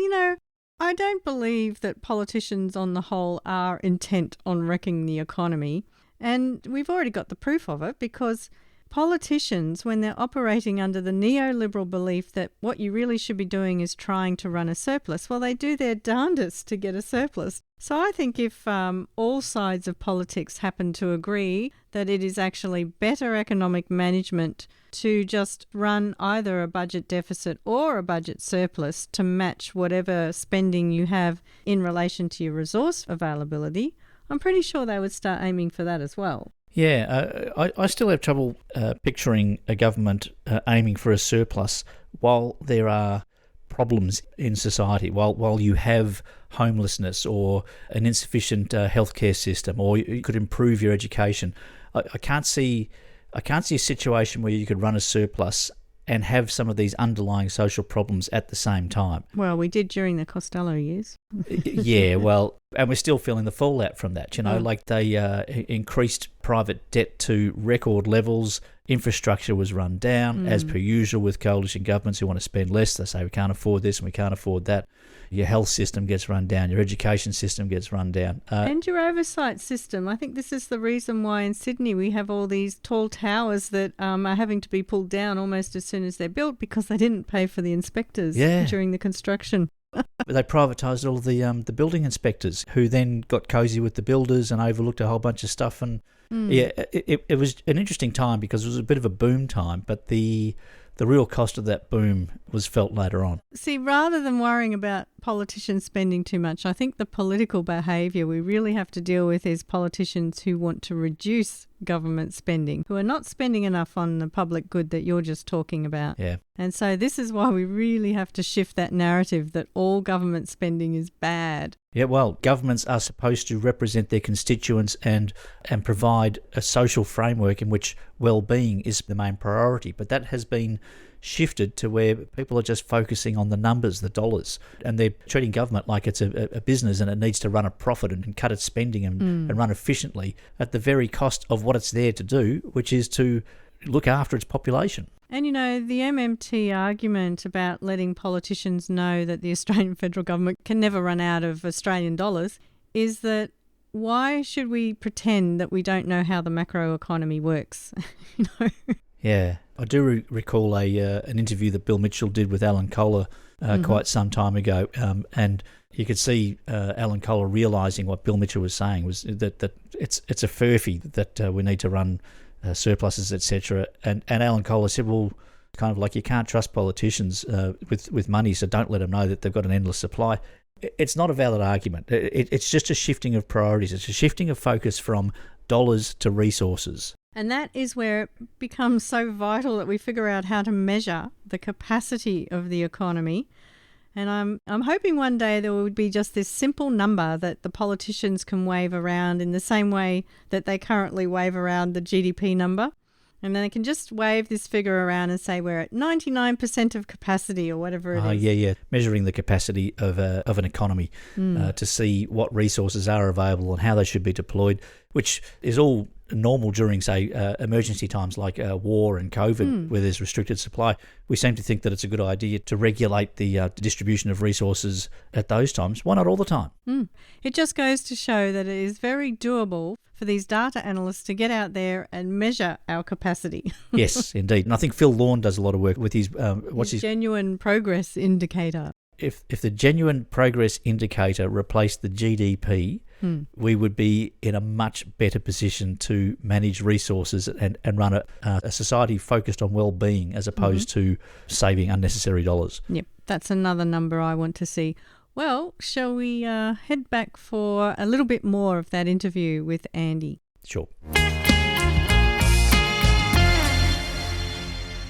C: I don't believe that politicians on the whole are intent on wrecking the economy. And we've already got the proof of it, because politicians, when they're operating under the neoliberal belief that what you really should be doing is trying to run a surplus, well, they do their darndest to get a surplus. So I think if all sides of politics happen to agree that it is actually better economic management to just run either a budget deficit or a budget surplus to match whatever spending you have in relation to your resource availability, I'm pretty sure they would start aiming for that as well.
B: Yeah, I still have trouble picturing a government aiming for a surplus while there are problems in society, while you have homelessness or an insufficient healthcare system, or you could improve your education. I can't see a situation where you could run a surplus and have some of these underlying social problems at the same time.
C: Well, we did during the Costello years.
B: Yeah, well, and we're still feeling the fallout from that. Like they increased private debt to record levels. Infrastructure was run down, as per usual with coalition governments who want to spend less. They say we can't afford this and we can't afford that. Your health system gets run down. Your education system gets run down.
C: And your oversight system. I think this is the reason why in Sydney we have all these tall towers that are having to be pulled down almost as soon as they're built because they didn't pay for the inspectors during the construction.
B: They privatised all of the building inspectors, who then got cosy with the builders and overlooked a whole bunch of stuff. And it was an interesting time because it was a bit of a boom time, but the real cost of that boom was felt later on.
C: See, rather than worrying about politicians spending too much, I think the political behaviour we really have to deal with is politicians who want to reduce government spending, who are not spending enough on the public good that you're just talking about.
B: Yeah.
C: And so this is why we really have to shift that narrative that all government spending is bad.
B: Yeah, well, governments are supposed to represent their constituents and provide a social framework in which well-being is the main priority. But that has been shifted to where people are just focusing on the numbers, the dollars, and they're treating government like it's a business and it needs to run a profit and cut its spending and run efficiently at the very cost of what it's there to do, which is to look after its population.
C: And, the MMT argument about letting politicians know that the Australian federal government can never run out of Australian dollars is that why should we pretend that we don't know how the macroeconomy works?
B: Yeah, I do recall an interview that Bill Mitchell did with Alan Kohler quite some time ago, and you could see Alan Kohler realising what Bill Mitchell was saying was that it's a furphy that we need to run surpluses, etc. And Alan Kohler said, well, kind of like you can't trust politicians with money, so don't let them know that they've got an endless supply. It's not a valid argument. It's just a shifting of priorities. It's a shifting of focus from dollars to resources.
C: And that is where it becomes so vital that we figure out how to measure the capacity of the economy. And I'm hoping one day there would be just this simple number that the politicians can wave around in the same way that they currently wave around the GDP number. And then they can just wave this figure around and say we're at 99% of capacity or whatever it is.
B: Yeah. Measuring the capacity of an economy to see what resources are available and how they should be deployed, which is all normal during, say, emergency times like war and COVID, where there's restricted supply. We seem to think that it's a good idea to regulate the distribution of resources at those times. Why not all the time?
C: It just goes to show that it is very doable for these data analysts to get out there and measure our capacity.
B: Yes, indeed. And I think Phil Lorne does a lot of work with his his
C: genuine progress indicator.
B: If the genuine progress indicator replaced the GDP, we would be in a much better position to manage resources and run a society focused on well-being as opposed to saving unnecessary dollars.
C: Yep, that's another number I want to see. Well, shall we head back for a little bit more of that interview with Andy?
B: Sure.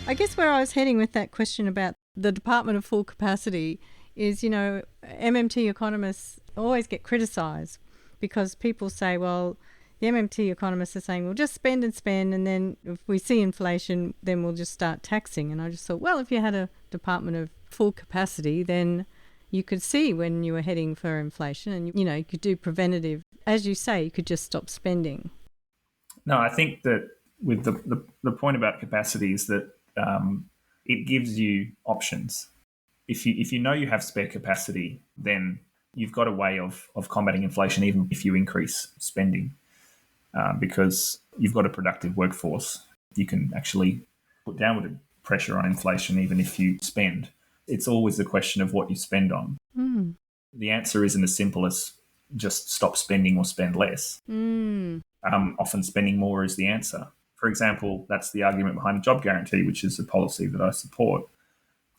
C: I guess where I was heading with that question about the Department of Full Capacity is, MMT economists always get criticised because people say, well, the MMT economists are saying, well, just spend and spend, and then if we see inflation, then we'll just start taxing. And I just thought, well, if you had a Department of Full Capacity, then you could see when you were heading for inflation and, you could do preventative. As you say, you could just stop spending.
D: No, I think that with the point about capacity is that it gives you options. If you know you have spare capacity, then you've got a way of combating inflation even if you increase spending because you've got a productive workforce. You can actually put downward pressure on inflation even if you spend. It's always a question of what you spend on. The answer isn't as simple as just stop spending or spend less. Often spending more is the answer. For example, that's the argument behind a job guarantee, which is a policy that I support.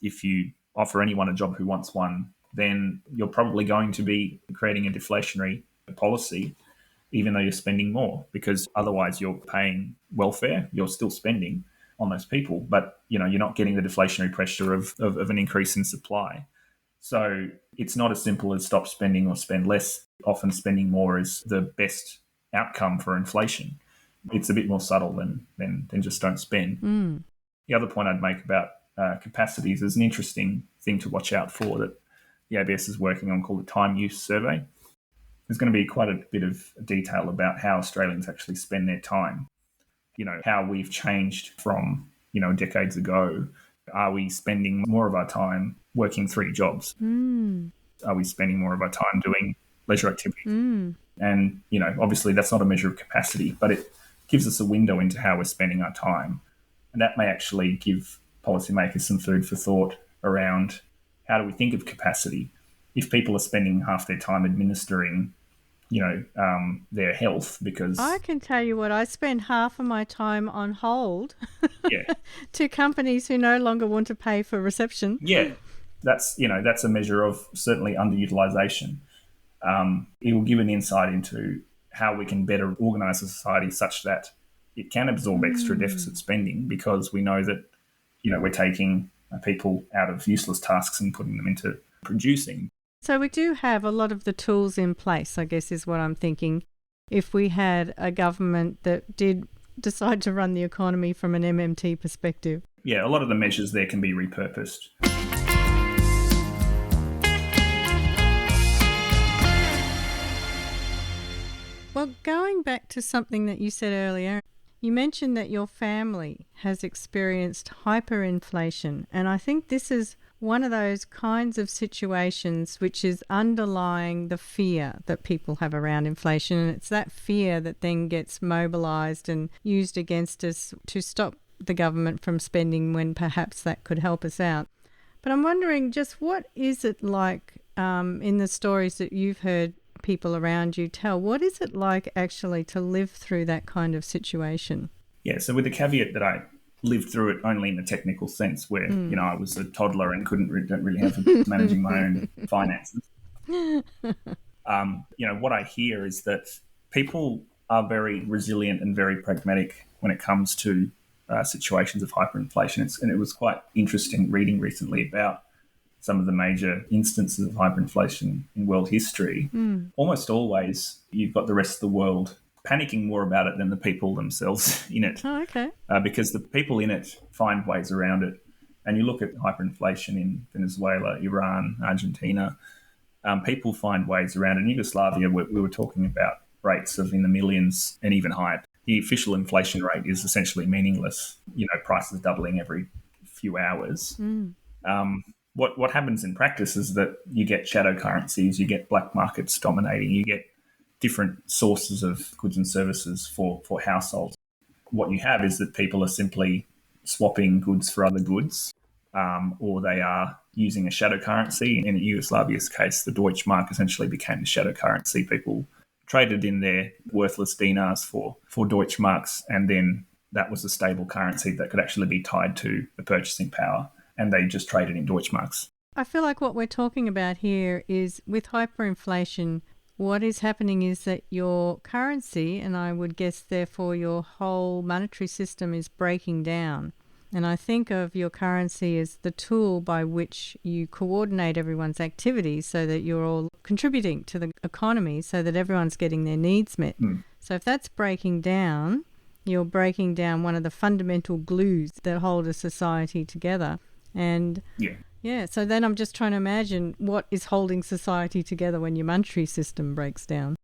D: If you offer anyone a job who wants one, then you're probably going to be creating a deflationary policy, even though you're spending more, because otherwise you're paying welfare, you're still spending on those people, but you're not getting the deflationary pressure of an increase in supply. So it's not as simple as stop spending or spend less. Often spending more is the best outcome for inflation. It's a bit more subtle than just don't spend. The other point I'd make about capacities is an interesting thing to watch out for that the ABS is working on, called the Time Use Survey. There's going to be quite a bit of detail about how Australians actually spend their time. How we've changed from, decades ago. Are we spending more of our time working 3 jobs? Are we spending more of our time doing leisure activities? And, obviously that's not a measure of capacity, but it gives us a window into how we're spending our time. And that may actually give policymakers some food for thought around how do we think of capacity. If people are spending half their time administering, their health, because
C: I can tell you what, I spend half of my time on hold
D: yeah,
C: to companies who no longer want to pay for reception.
D: yeah, that's a measure of certainly underutilization. It will give an insight into how we can better organise a society such that it can absorb extra deficit spending, because we know that we're taking people out of useless tasks and putting them into producing.
C: So we do have a lot of the tools in place, I guess is what I'm thinking. If we had a government that did decide to run the economy from an MMT perspective.
D: Yeah, a lot of the measures there can be repurposed.
C: Well, going back to something that you said earlier, you mentioned that your family has experienced hyperinflation, and I think this is one of those kinds of situations which is underlying the fear that people have around inflation, and it's that fear that then gets mobilised and used against us to stop the government from spending when perhaps that could help us out. But I'm wondering, just what is it like in the stories that you've heard people around you tell? What is it like actually to live through that kind of situation?
D: Yeah, so with the caveat that I lived through it only in a technical sense, where I was a toddler and don't really have managing my own finances. What I hear is that people are very resilient and very pragmatic when it comes to situations of hyperinflation. And it was quite interesting reading recently about some of the major instances of hyperinflation in world history. Almost always, you've got the rest of the world panicking more about it than the people themselves in it.
C: Oh, okay.
D: Because the people in it find ways around it. And you look at hyperinflation in Venezuela, Iran, Argentina, people find ways around it. In Yugoslavia, we were talking about rates of in the millions and even higher. The official inflation rate is essentially meaningless. Prices doubling every few hours. What happens in practice is that you get shadow currencies, you get black markets dominating, you get different sources of goods and services for households. What you have is that people are simply swapping goods for other goods, or they are using a shadow currency. In Yugoslavia's case, the Deutschmark essentially became the shadow currency. People traded in their worthless dinars for Deutschmarks, and then that was a stable currency that could actually be tied to the purchasing power, and they just traded in Deutschmarks.
C: I feel like what we're talking about here is, with hyperinflation, what is happening is that your currency, and I would guess therefore your whole monetary system, is breaking down. And I think of your currency as the tool by which you coordinate everyone's activities so that you're all contributing to the economy so that everyone's getting their needs met. So if that's breaking down, you're breaking down one of the fundamental glues that hold a society together. And yeah, so then I'm just trying to imagine what is holding society together when your monetary system breaks down.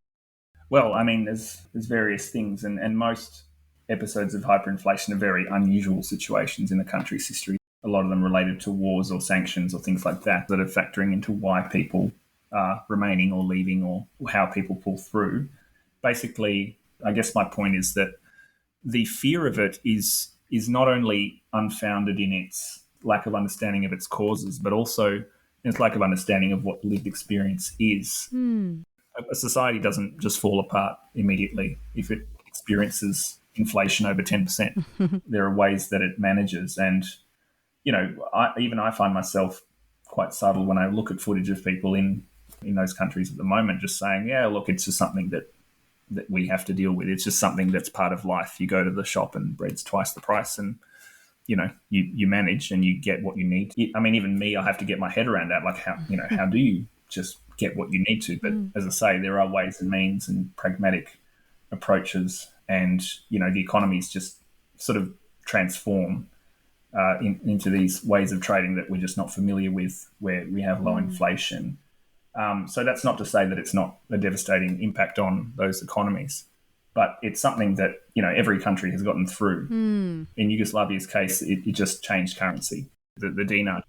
D: Well, I mean, there's various things, and most episodes of hyperinflation are very unusual situations in the country's history. A lot of them related to wars or sanctions or things like that are factoring into why people are remaining or leaving, or how people pull through. Basically, I guess my point is that the fear of it is is not only unfounded in its lack of understanding of its causes, but also in its lack of understanding of what lived experience is. A society doesn't just fall apart immediately if it experiences inflation over 10%. There are ways that it manages. And, I find myself quite subtle when I look at footage of people in those countries at the moment just saying, yeah, look, it's just something that we have to deal with. It's just something that's part of life. You go to the shop and bread's twice the price and, you manage and you get what you need. I mean, even me, I have to get my head around that. Like how do you just get what you need to? But as I say, there are ways and means and pragmatic approaches, and, the economies just sort of transform into these ways of trading that we're just not familiar with, where we have low inflation. So that's not to say that it's not a devastating impact on those economies, but it's something that, every country has gotten through. In Yugoslavia's case, it just changed currency. The dinar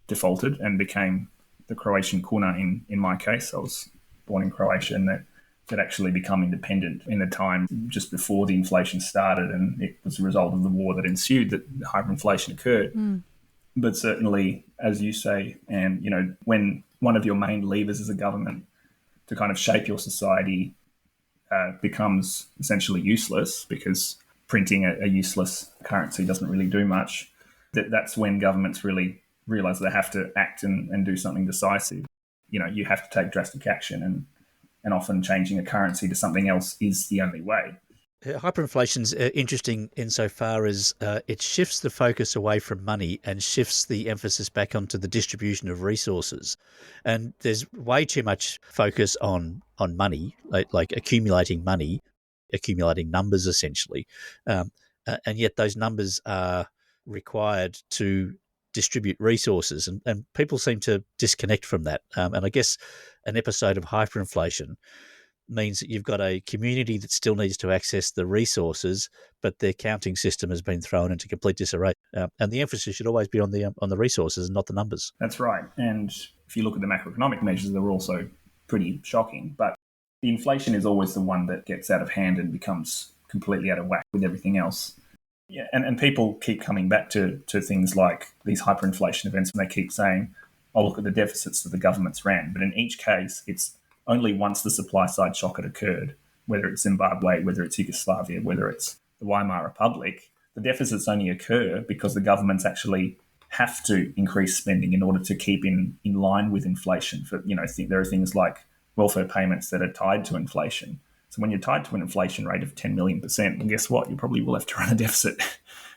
D: defaulted and became the Croatian kuna in my case. I was born in Croatia, and that actually become independent in the time just before the inflation started, and it was a result of the war that ensued that hyperinflation occurred. But certainly, as you say, and, when one of your main levers as a government to kind of shape your society becomes essentially useless, because printing a useless currency doesn't really do much, that's when governments really realise they have to act and do something decisive. You have to take drastic action, and often changing a currency to something else is the only way.
B: Hyperinflation's interesting insofar as it shifts the focus away from money and shifts the emphasis back onto the distribution of resources. And there's way too much focus on money, like accumulating money, accumulating numbers essentially. And yet those numbers are required to distribute resources, and people seem to disconnect from that. And I guess an episode of hyperinflation means that you've got a community that still needs to access the resources, but their counting system has been thrown into complete disarray. And the emphasis should always be on the resources and not the numbers.
D: That's right. And if you look at the macroeconomic measures, they're also pretty shocking. But the inflation is always the one that gets out of hand and becomes completely out of whack with everything else. Yeah, and people keep coming back to things like these hyperinflation events, and they keep saying, oh, look at the deficits that the governments ran. But in each case, it's only once the supply side shock had occurred, whether it's Zimbabwe, whether it's Yugoslavia, whether it's the Weimar Republic, the deficits only occur because the governments actually have to increase spending in order to keep in line with inflation. For there are things like welfare payments that are tied to inflation. So when you're tied to an inflation rate of 10 million%, well, guess what? You probably will have to run a deficit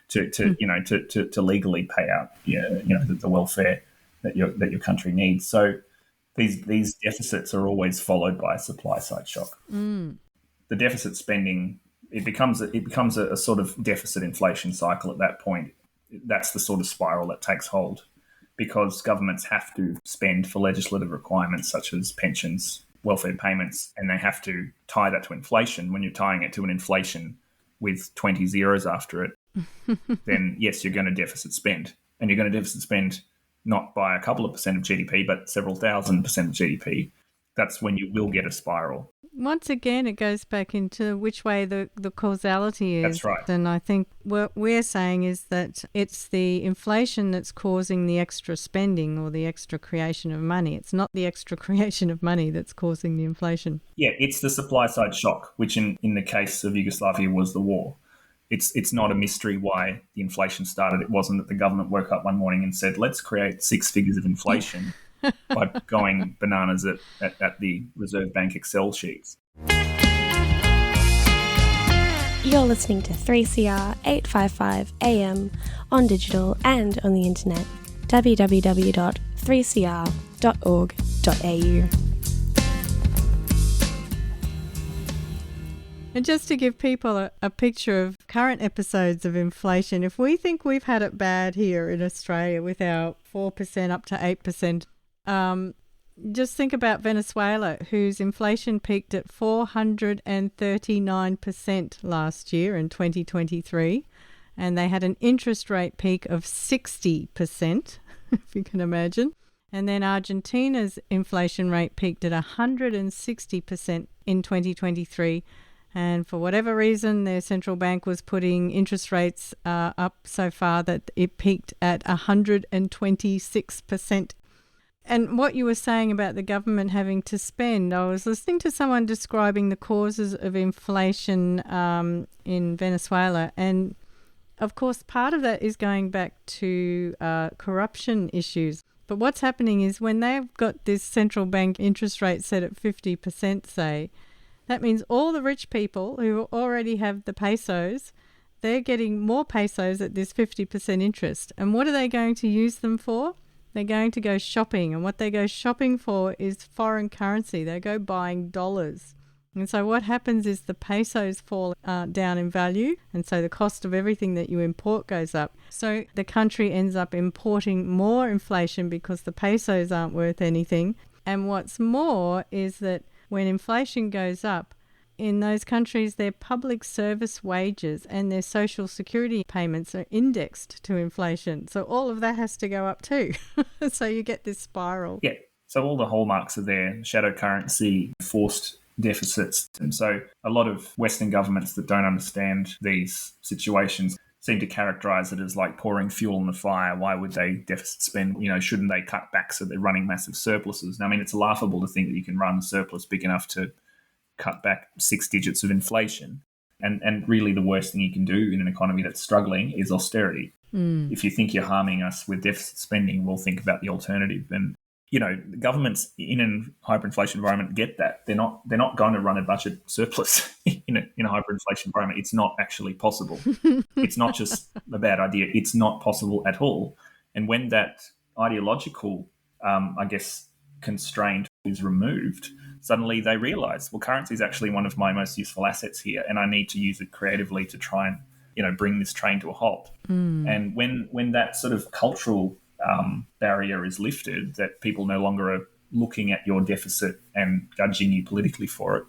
D: to legally pay out the welfare that your country needs. So these deficits are always followed by a supply side shock. The deficit spending, it becomes a sort of deficit inflation cycle at that point. That's the sort of spiral that takes hold, because governments have to spend for legislative requirements such as pensions, welfare payments, and they have to tie that to inflation. When you're tying it to an inflation with 20 zeros after it, then yes, you're going to deficit spend, and you're going to deficit spend not by a couple of percent of GDP, but several thousand % of GDP. That's when you will get a spiral.
C: Once again, it goes back into which way the causality is.
D: That's right.
C: And I think what we're saying is that it's the inflation that's causing the extra spending or the extra creation of money. It's not the extra creation of money that's causing the inflation.
D: Yeah, it's the supply side shock, which in the case of Yugoslavia was the war. It's not a mystery why the inflation started. It wasn't that the government woke up one morning and said, let's create 6 figures of inflation by going bananas at the Reserve Bank Excel sheets.
E: You're listening to 3CR 855 AM on digital and on the internet. www.3cr.org.au.
C: And just to give people a picture of current episodes of inflation, if we think we've had it bad here in Australia with our 4% up to 8%, just think about Venezuela, whose inflation peaked at 439% last year in 2023, and they had an interest rate peak of 60%, if you can imagine. And then Argentina's inflation rate peaked at 160% in 2023, And for whatever reason, their central bank was putting interest rates up so far that it peaked at 126%. And what you were saying about the government having to spend, I was listening to someone describing the causes of inflation in Venezuela. And of course, part of that is going back to corruption issues. But what's happening is when they've got this central bank interest rate set at 50%, say, that means all the rich people who already have the pesos, they're getting more pesos at this 50% interest. And what are they going to use them for? They're going to go shopping. And what they go shopping for is foreign currency. They go buying dollars. And so what happens is the pesos fall down in value. And so the cost of everything that you import goes up. So the country ends up importing more inflation because the pesos aren't worth anything. And what's more is that when inflation goes up, in those countries, their public service wages and their social security payments are indexed to inflation. So all of that has to go up too. So you get this spiral.
D: Yeah. So all the hallmarks are there: shadow currency, forced deficits. And so a lot of Western governments that don't understand these situations seem to characterize it as like pouring fuel on the fire. Why would they deficit spend? Shouldn't they cut back so they're running massive surpluses? I mean, it's laughable to think that you can run a surplus big enough to cut back 6 digits of inflation. And really the worst thing you can do in an economy that's struggling is austerity. If you think you're harming us with deficit spending, we'll think about the alternative. And, the governments in a hyperinflation environment get that. They're not going to run a budget surplus in a hyperinflation environment. It's not actually possible. It's not just a bad idea. It's not possible at all. And when that ideological, constraint is removed, suddenly they realize, well, currency is actually one of my most useful assets here, and I need to use it creatively to try and, bring this train to a halt. And when that sort of cultural barrier is lifted, that people no longer are looking at your deficit and judging you politically for it,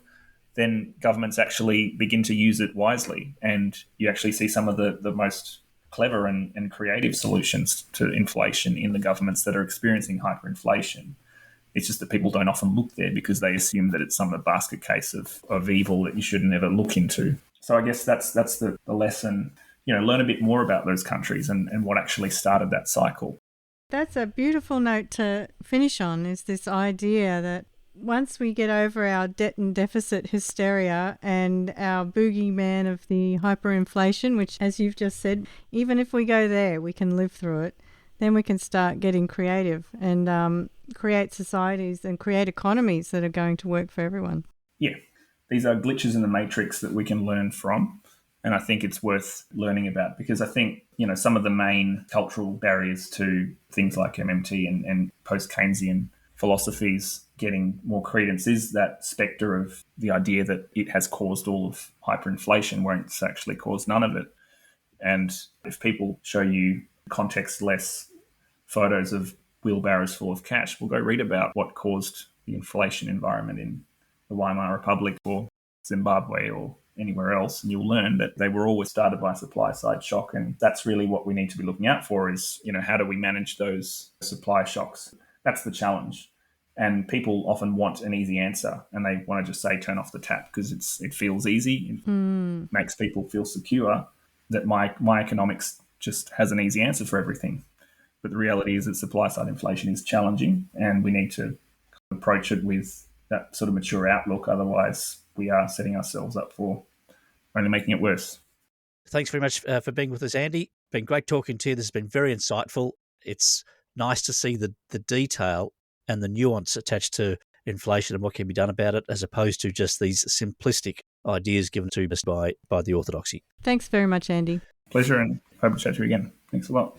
D: then governments actually begin to use it wisely. And you actually see some of the most clever and creative solutions to inflation in the governments that are experiencing hyperinflation. It's just that people don't often look there because they assume that it's some basket case of evil that you should never look into. So I guess that's the lesson. Learn a bit more about those countries and what actually started that cycle.
C: That's a beautiful note to finish on, is this idea that once we get over our debt and deficit hysteria and our boogeyman of the hyperinflation, which, as you've just said, even if we go there, we can live through it, then we can start getting creative and create societies and create economies that are going to work for everyone.
D: Yeah, these are glitches in the matrix that we can learn from. And I think it's worth learning about because I think, some of the main cultural barriers to things like MMT and post-Keynesian philosophies getting more credence is that spectre of the idea that it has caused all of hyperinflation where it's actually caused none of it. And if people show you context-less photos of wheelbarrows full of cash, we'll go read about what caused the inflation environment in the Weimar Republic or Zimbabwe or anywhere else, and you'll learn that they were always started by supply side shock. And that's really what we need to be looking out for is, how do we manage those supply shocks? That's the challenge. And people often want an easy answer and they want to just say, turn off the tap because it feels easy. It makes people feel secure that my economics just has an easy answer for everything. But the reality is that supply side inflation is challenging and we need to approach it with that sort of mature outlook. Otherwise, we are setting ourselves up for only making it worse.
B: Thanks very much for being with us, Andy. Been great talking to you. This has been very insightful. It's nice to see the detail and the nuance attached to inflation and what can be done about it, as opposed to just these simplistic ideas given to us by the orthodoxy.
C: Thanks very much, Andy.
D: Pleasure, and hope to chat to you again. Thanks a lot.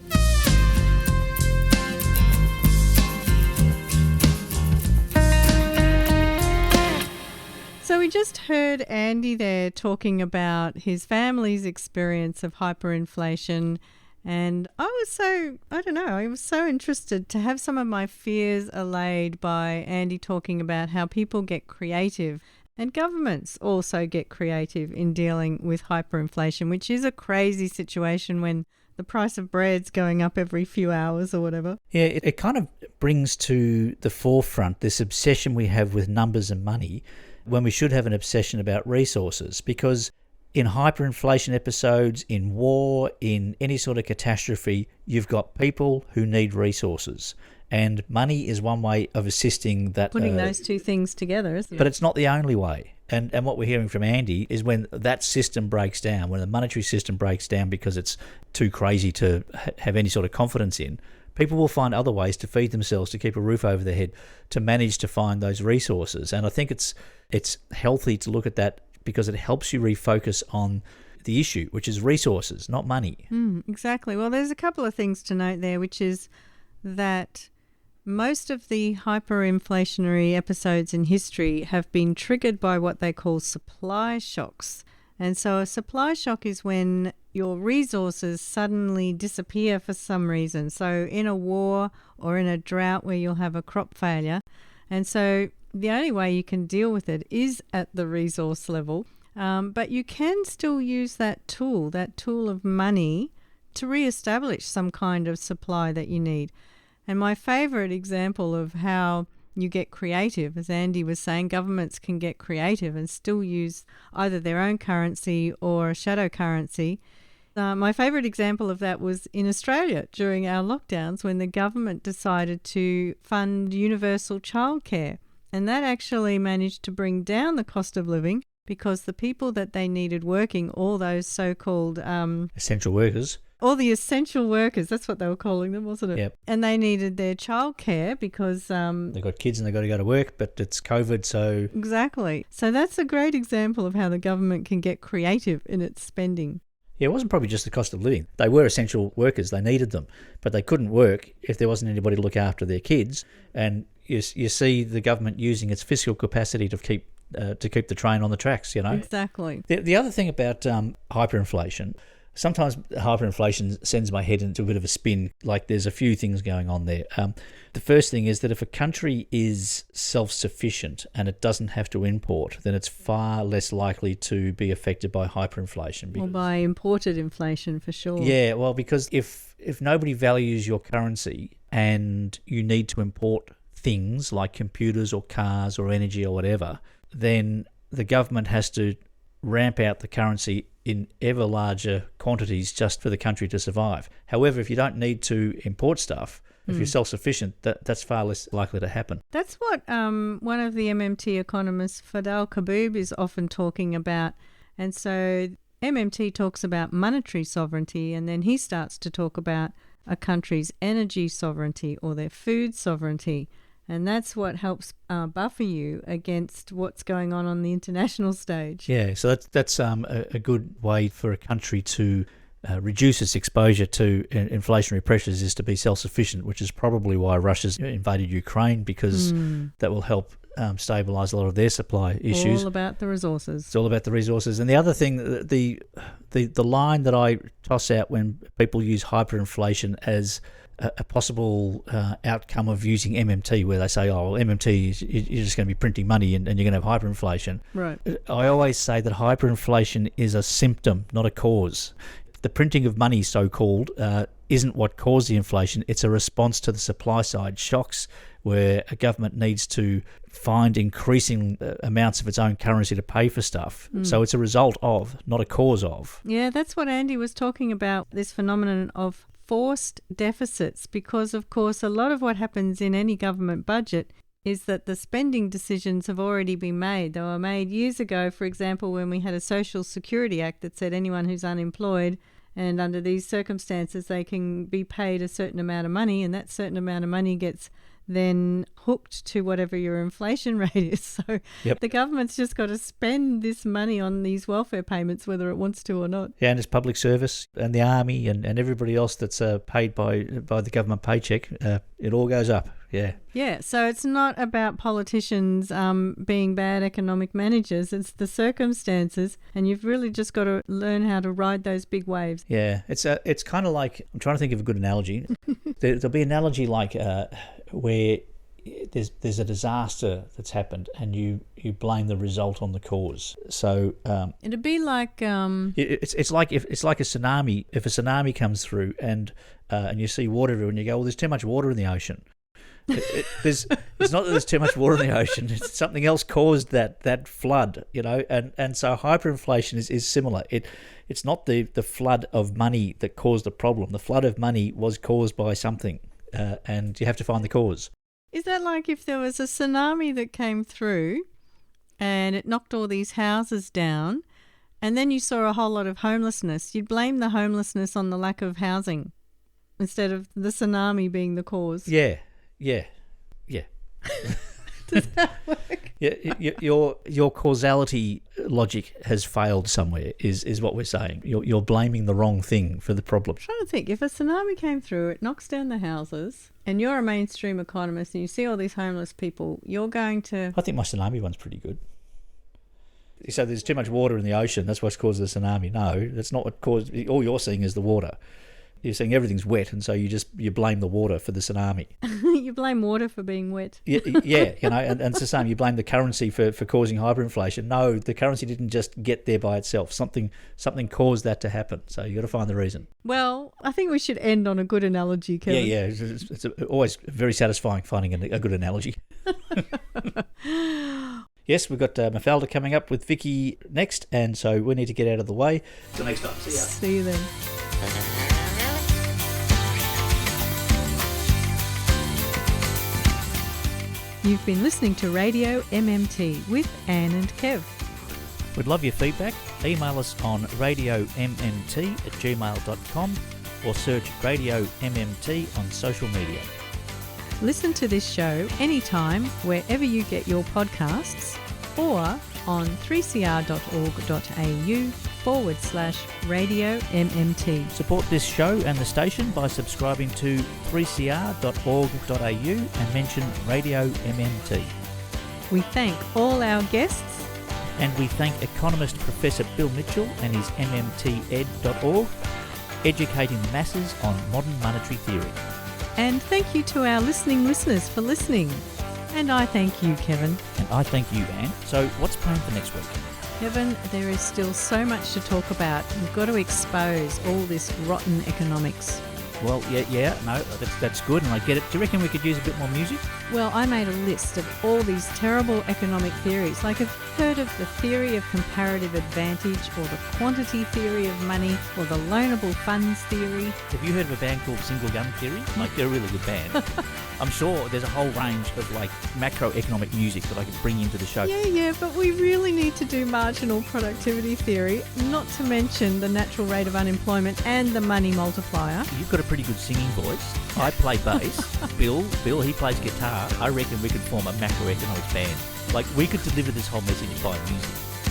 C: So we just heard Andy there talking about his family's experience of hyperinflation, and I was so interested to have some of my fears allayed by Andy talking about how people get creative and governments also get creative in dealing with hyperinflation, which is a crazy situation when the price of bread's going up every few hours or whatever.
B: Yeah, it kind of brings to the forefront this obsession we have with numbers and money. when we should have an obsession about resources, because in hyperinflation episodes, in war, in any sort of catastrophe, you've got people who need resources. And money is one way of assisting that.
C: Putting those two things together, isn't it?
B: But it's not the only way. And what we're hearing from Andy is when that system breaks down, when the monetary system breaks down because it's too crazy to have any sort of confidence in, people will find other ways to feed themselves, to keep a roof over their head, to manage to find those resources. And I think it's healthy to look at that because it helps you refocus on the issue, which is resources, not money.
C: Exactly. Well, there's a couple of things to note there, which is that most of the hyperinflationary episodes in history have been triggered by what they call supply shocks. And so a supply shock is when your resources suddenly disappear for some reason. So in a war or in a drought where you'll have a crop failure. And so the only way you can deal with it is at the resource level. But you can still use that tool of money, to re-establish some kind of supply that you need. And my favourite example of how you get creative, as Andy was saying, governments can get creative and still use either their own currency or a shadow currency. My favourite example of that was in Australia during our lockdowns when the government decided to fund universal childcare. And that actually managed to bring down the cost of living because the people that they needed working, all those so-called
B: Essential workers.
C: All the essential workers, that's what they were calling them, wasn't it?
B: Yep.
C: And they needed their childcare because...
B: they've got kids and they've got to go to work, but it's COVID, so...
C: Exactly. So that's a great example of how the government can get creative in its spending.
B: Yeah, it wasn't probably just the cost of living. They were essential workers. They needed them, but they couldn't work if there wasn't anybody to look after their kids. And you see the government using its fiscal capacity to keep the train on the tracks, you know.
C: Exactly.
B: The other thing about hyperinflation, sometimes hyperinflation sends my head into a bit of a spin, like there's a few things going on there. The first thing is that if a country is self-sufficient and it doesn't have to import, then it's far less likely to be affected by hyperinflation.
C: Or by imported inflation, for sure.
B: Yeah, well, because if nobody values your currency and you need to import things like computers or cars or energy or whatever, then the government has to ramp out the currency in ever larger quantities just for the country to survive. However, if you don't need to import stuff, if you're self-sufficient, that's far less likely to happen.
C: That's what one of the MMT economists, Fadel Kaboub, is often talking about. And so MMT talks about monetary sovereignty, and then he starts to talk about a country's energy sovereignty or their food sovereignty. And that's what helps buffer you against what's going on the international stage.
B: Yeah, so that's a good way for a country to reduce its exposure to inflationary pressures is to be self-sufficient, which is probably why Russia's invaded Ukraine, because that will help stabilise a lot of their supply issues.
C: All about the resources.
B: It's all about the resources. And the other thing, the line that I toss out when people use hyperinflation as a possible outcome of using MMT, where they say, oh, well, MMT, you're just going to be printing money and you're going to have hyperinflation.
C: Right.
B: I always say that hyperinflation is a symptom, not a cause. The printing of money, so-called, isn't what caused the inflation. It's a response to the supply side shocks where a government needs to find increasing amounts of its own currency to pay for stuff. So it's a result of, not a cause of.
C: Yeah, that's what Andy was talking about, this phenomenon of forced deficits, because, of course, a lot of what happens in any government budget is that the spending decisions have already been made. They were made years ago, for example, when we had a Social Security Act that said anyone who's unemployed and under these circumstances they can be paid a certain amount of money, and that certain amount of money gets then hooked to whatever your inflation rate is. So the government's just got to spend this money on these welfare payments whether it wants to or not.
B: Yeah, and it's public service, and the army and everybody else that's paid by the government paycheck, it all goes up. Yeah,
C: so it's not about politicians being bad economic managers. It's the circumstances, and you've really just got to learn how to ride those big waves.
B: Yeah, it's kind of like, I'm trying to think of a good analogy. There'll be an analogy like where there's a disaster that's happened and you blame the result on the cause. So
C: it'd be like
B: it's like a tsunami. If a tsunami comes through and you see water everywhere and you go, well, there's too much water in the ocean. It's not that there's too much water in the ocean. It's something else caused that flood, and so hyperinflation is similar. It's not the flood of money that caused the problem. The flood of money was caused by something, and you have to find the cause.
C: Is that like if there was a tsunami that came through and it knocked all these houses down, and then you saw a whole lot of homelessness? You'd blame the homelessness on the lack of housing instead of the tsunami being the cause.
B: Yeah.
C: Does that work?
B: Yeah, your causality logic has failed somewhere, is what we're saying. You're blaming the wrong thing for the problem.
C: I'm trying to think, if a tsunami came through, it knocks down the houses, and you're a mainstream economist and you see all these homeless people, you're going to...
B: I think my tsunami one's pretty good. So there's too much water in the ocean, that's what's caused the tsunami. No, that's not what caused... All you're seeing is the water. You're saying everything's wet, and so you blame the water for the tsunami.
C: You blame water for being wet.
B: Yeah, and it's the same. You blame the currency for causing hyperinflation. No, the currency didn't just get there by itself. Something caused that to happen. So you got to find the reason.
C: Well, I think we should end on a good analogy, Kevin.
B: Yeah. It's always very satisfying finding a good analogy. Yes, we've got Mafalda coming up with Vicky next, and so we need to get out of the way. Till next time. See ya.
C: See you then. You've been listening to Radio MMT with Anne and Kev.
B: We'd love your feedback. Email us on radioMMT@gmail.com or search Radio MMT on social media.
C: Listen to this show anytime wherever you get your podcasts or on 3cr.org.au/Radio MMT.
B: Support this show and the station by subscribing to 3cr.org.au and mention Radio MMT.
C: We thank all our guests.
B: And we thank economist Professor Bill Mitchell and his mmted.org, educating the masses on modern monetary theory.
C: And thank you to our listeners for listening. And I thank you, Kevin.
B: And I thank you, Anne. So what's planned for next week?
C: Kevin, there is still so much to talk about. We've got to expose all this rotten economics.
B: Well, no, that's good, and I get it. Do you reckon we could use a bit more music?
C: Well, I made a list of all these terrible economic theories. Like, I've heard of the theory of comparative advantage, or the quantity theory of money, or the loanable funds theory.
B: Have you heard of a band called Single Gun Theory? Like, they're a really good band. I'm sure there's a whole range of, like, macroeconomic music that I could bring into the show.
C: Yeah, but we really need to do marginal productivity theory, not to mention the natural rate of unemployment and the money multiplier.
B: You've got a pretty good singing voice. I play bass. Bill, he plays guitar. I reckon we could form a macroeconomics band. Like, we could deliver this whole message by music.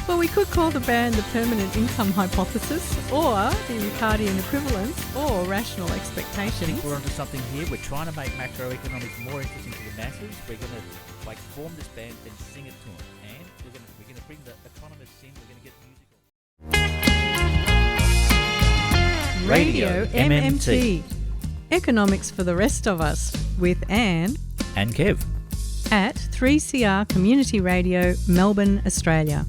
C: Well, we could call the band the permanent income hypothesis, or the Ricardian equivalence, or rational expectations.
B: I think we're onto something here. We're trying to make macroeconomics more interesting to the masses. We're going to form this band and sing it to them. And we're going to bring the economists in. We're going to get musical.
C: Radio MMT. Economics for the rest of us with Anne
B: and Kev
C: at 3CR Community Radio, Melbourne, Australia.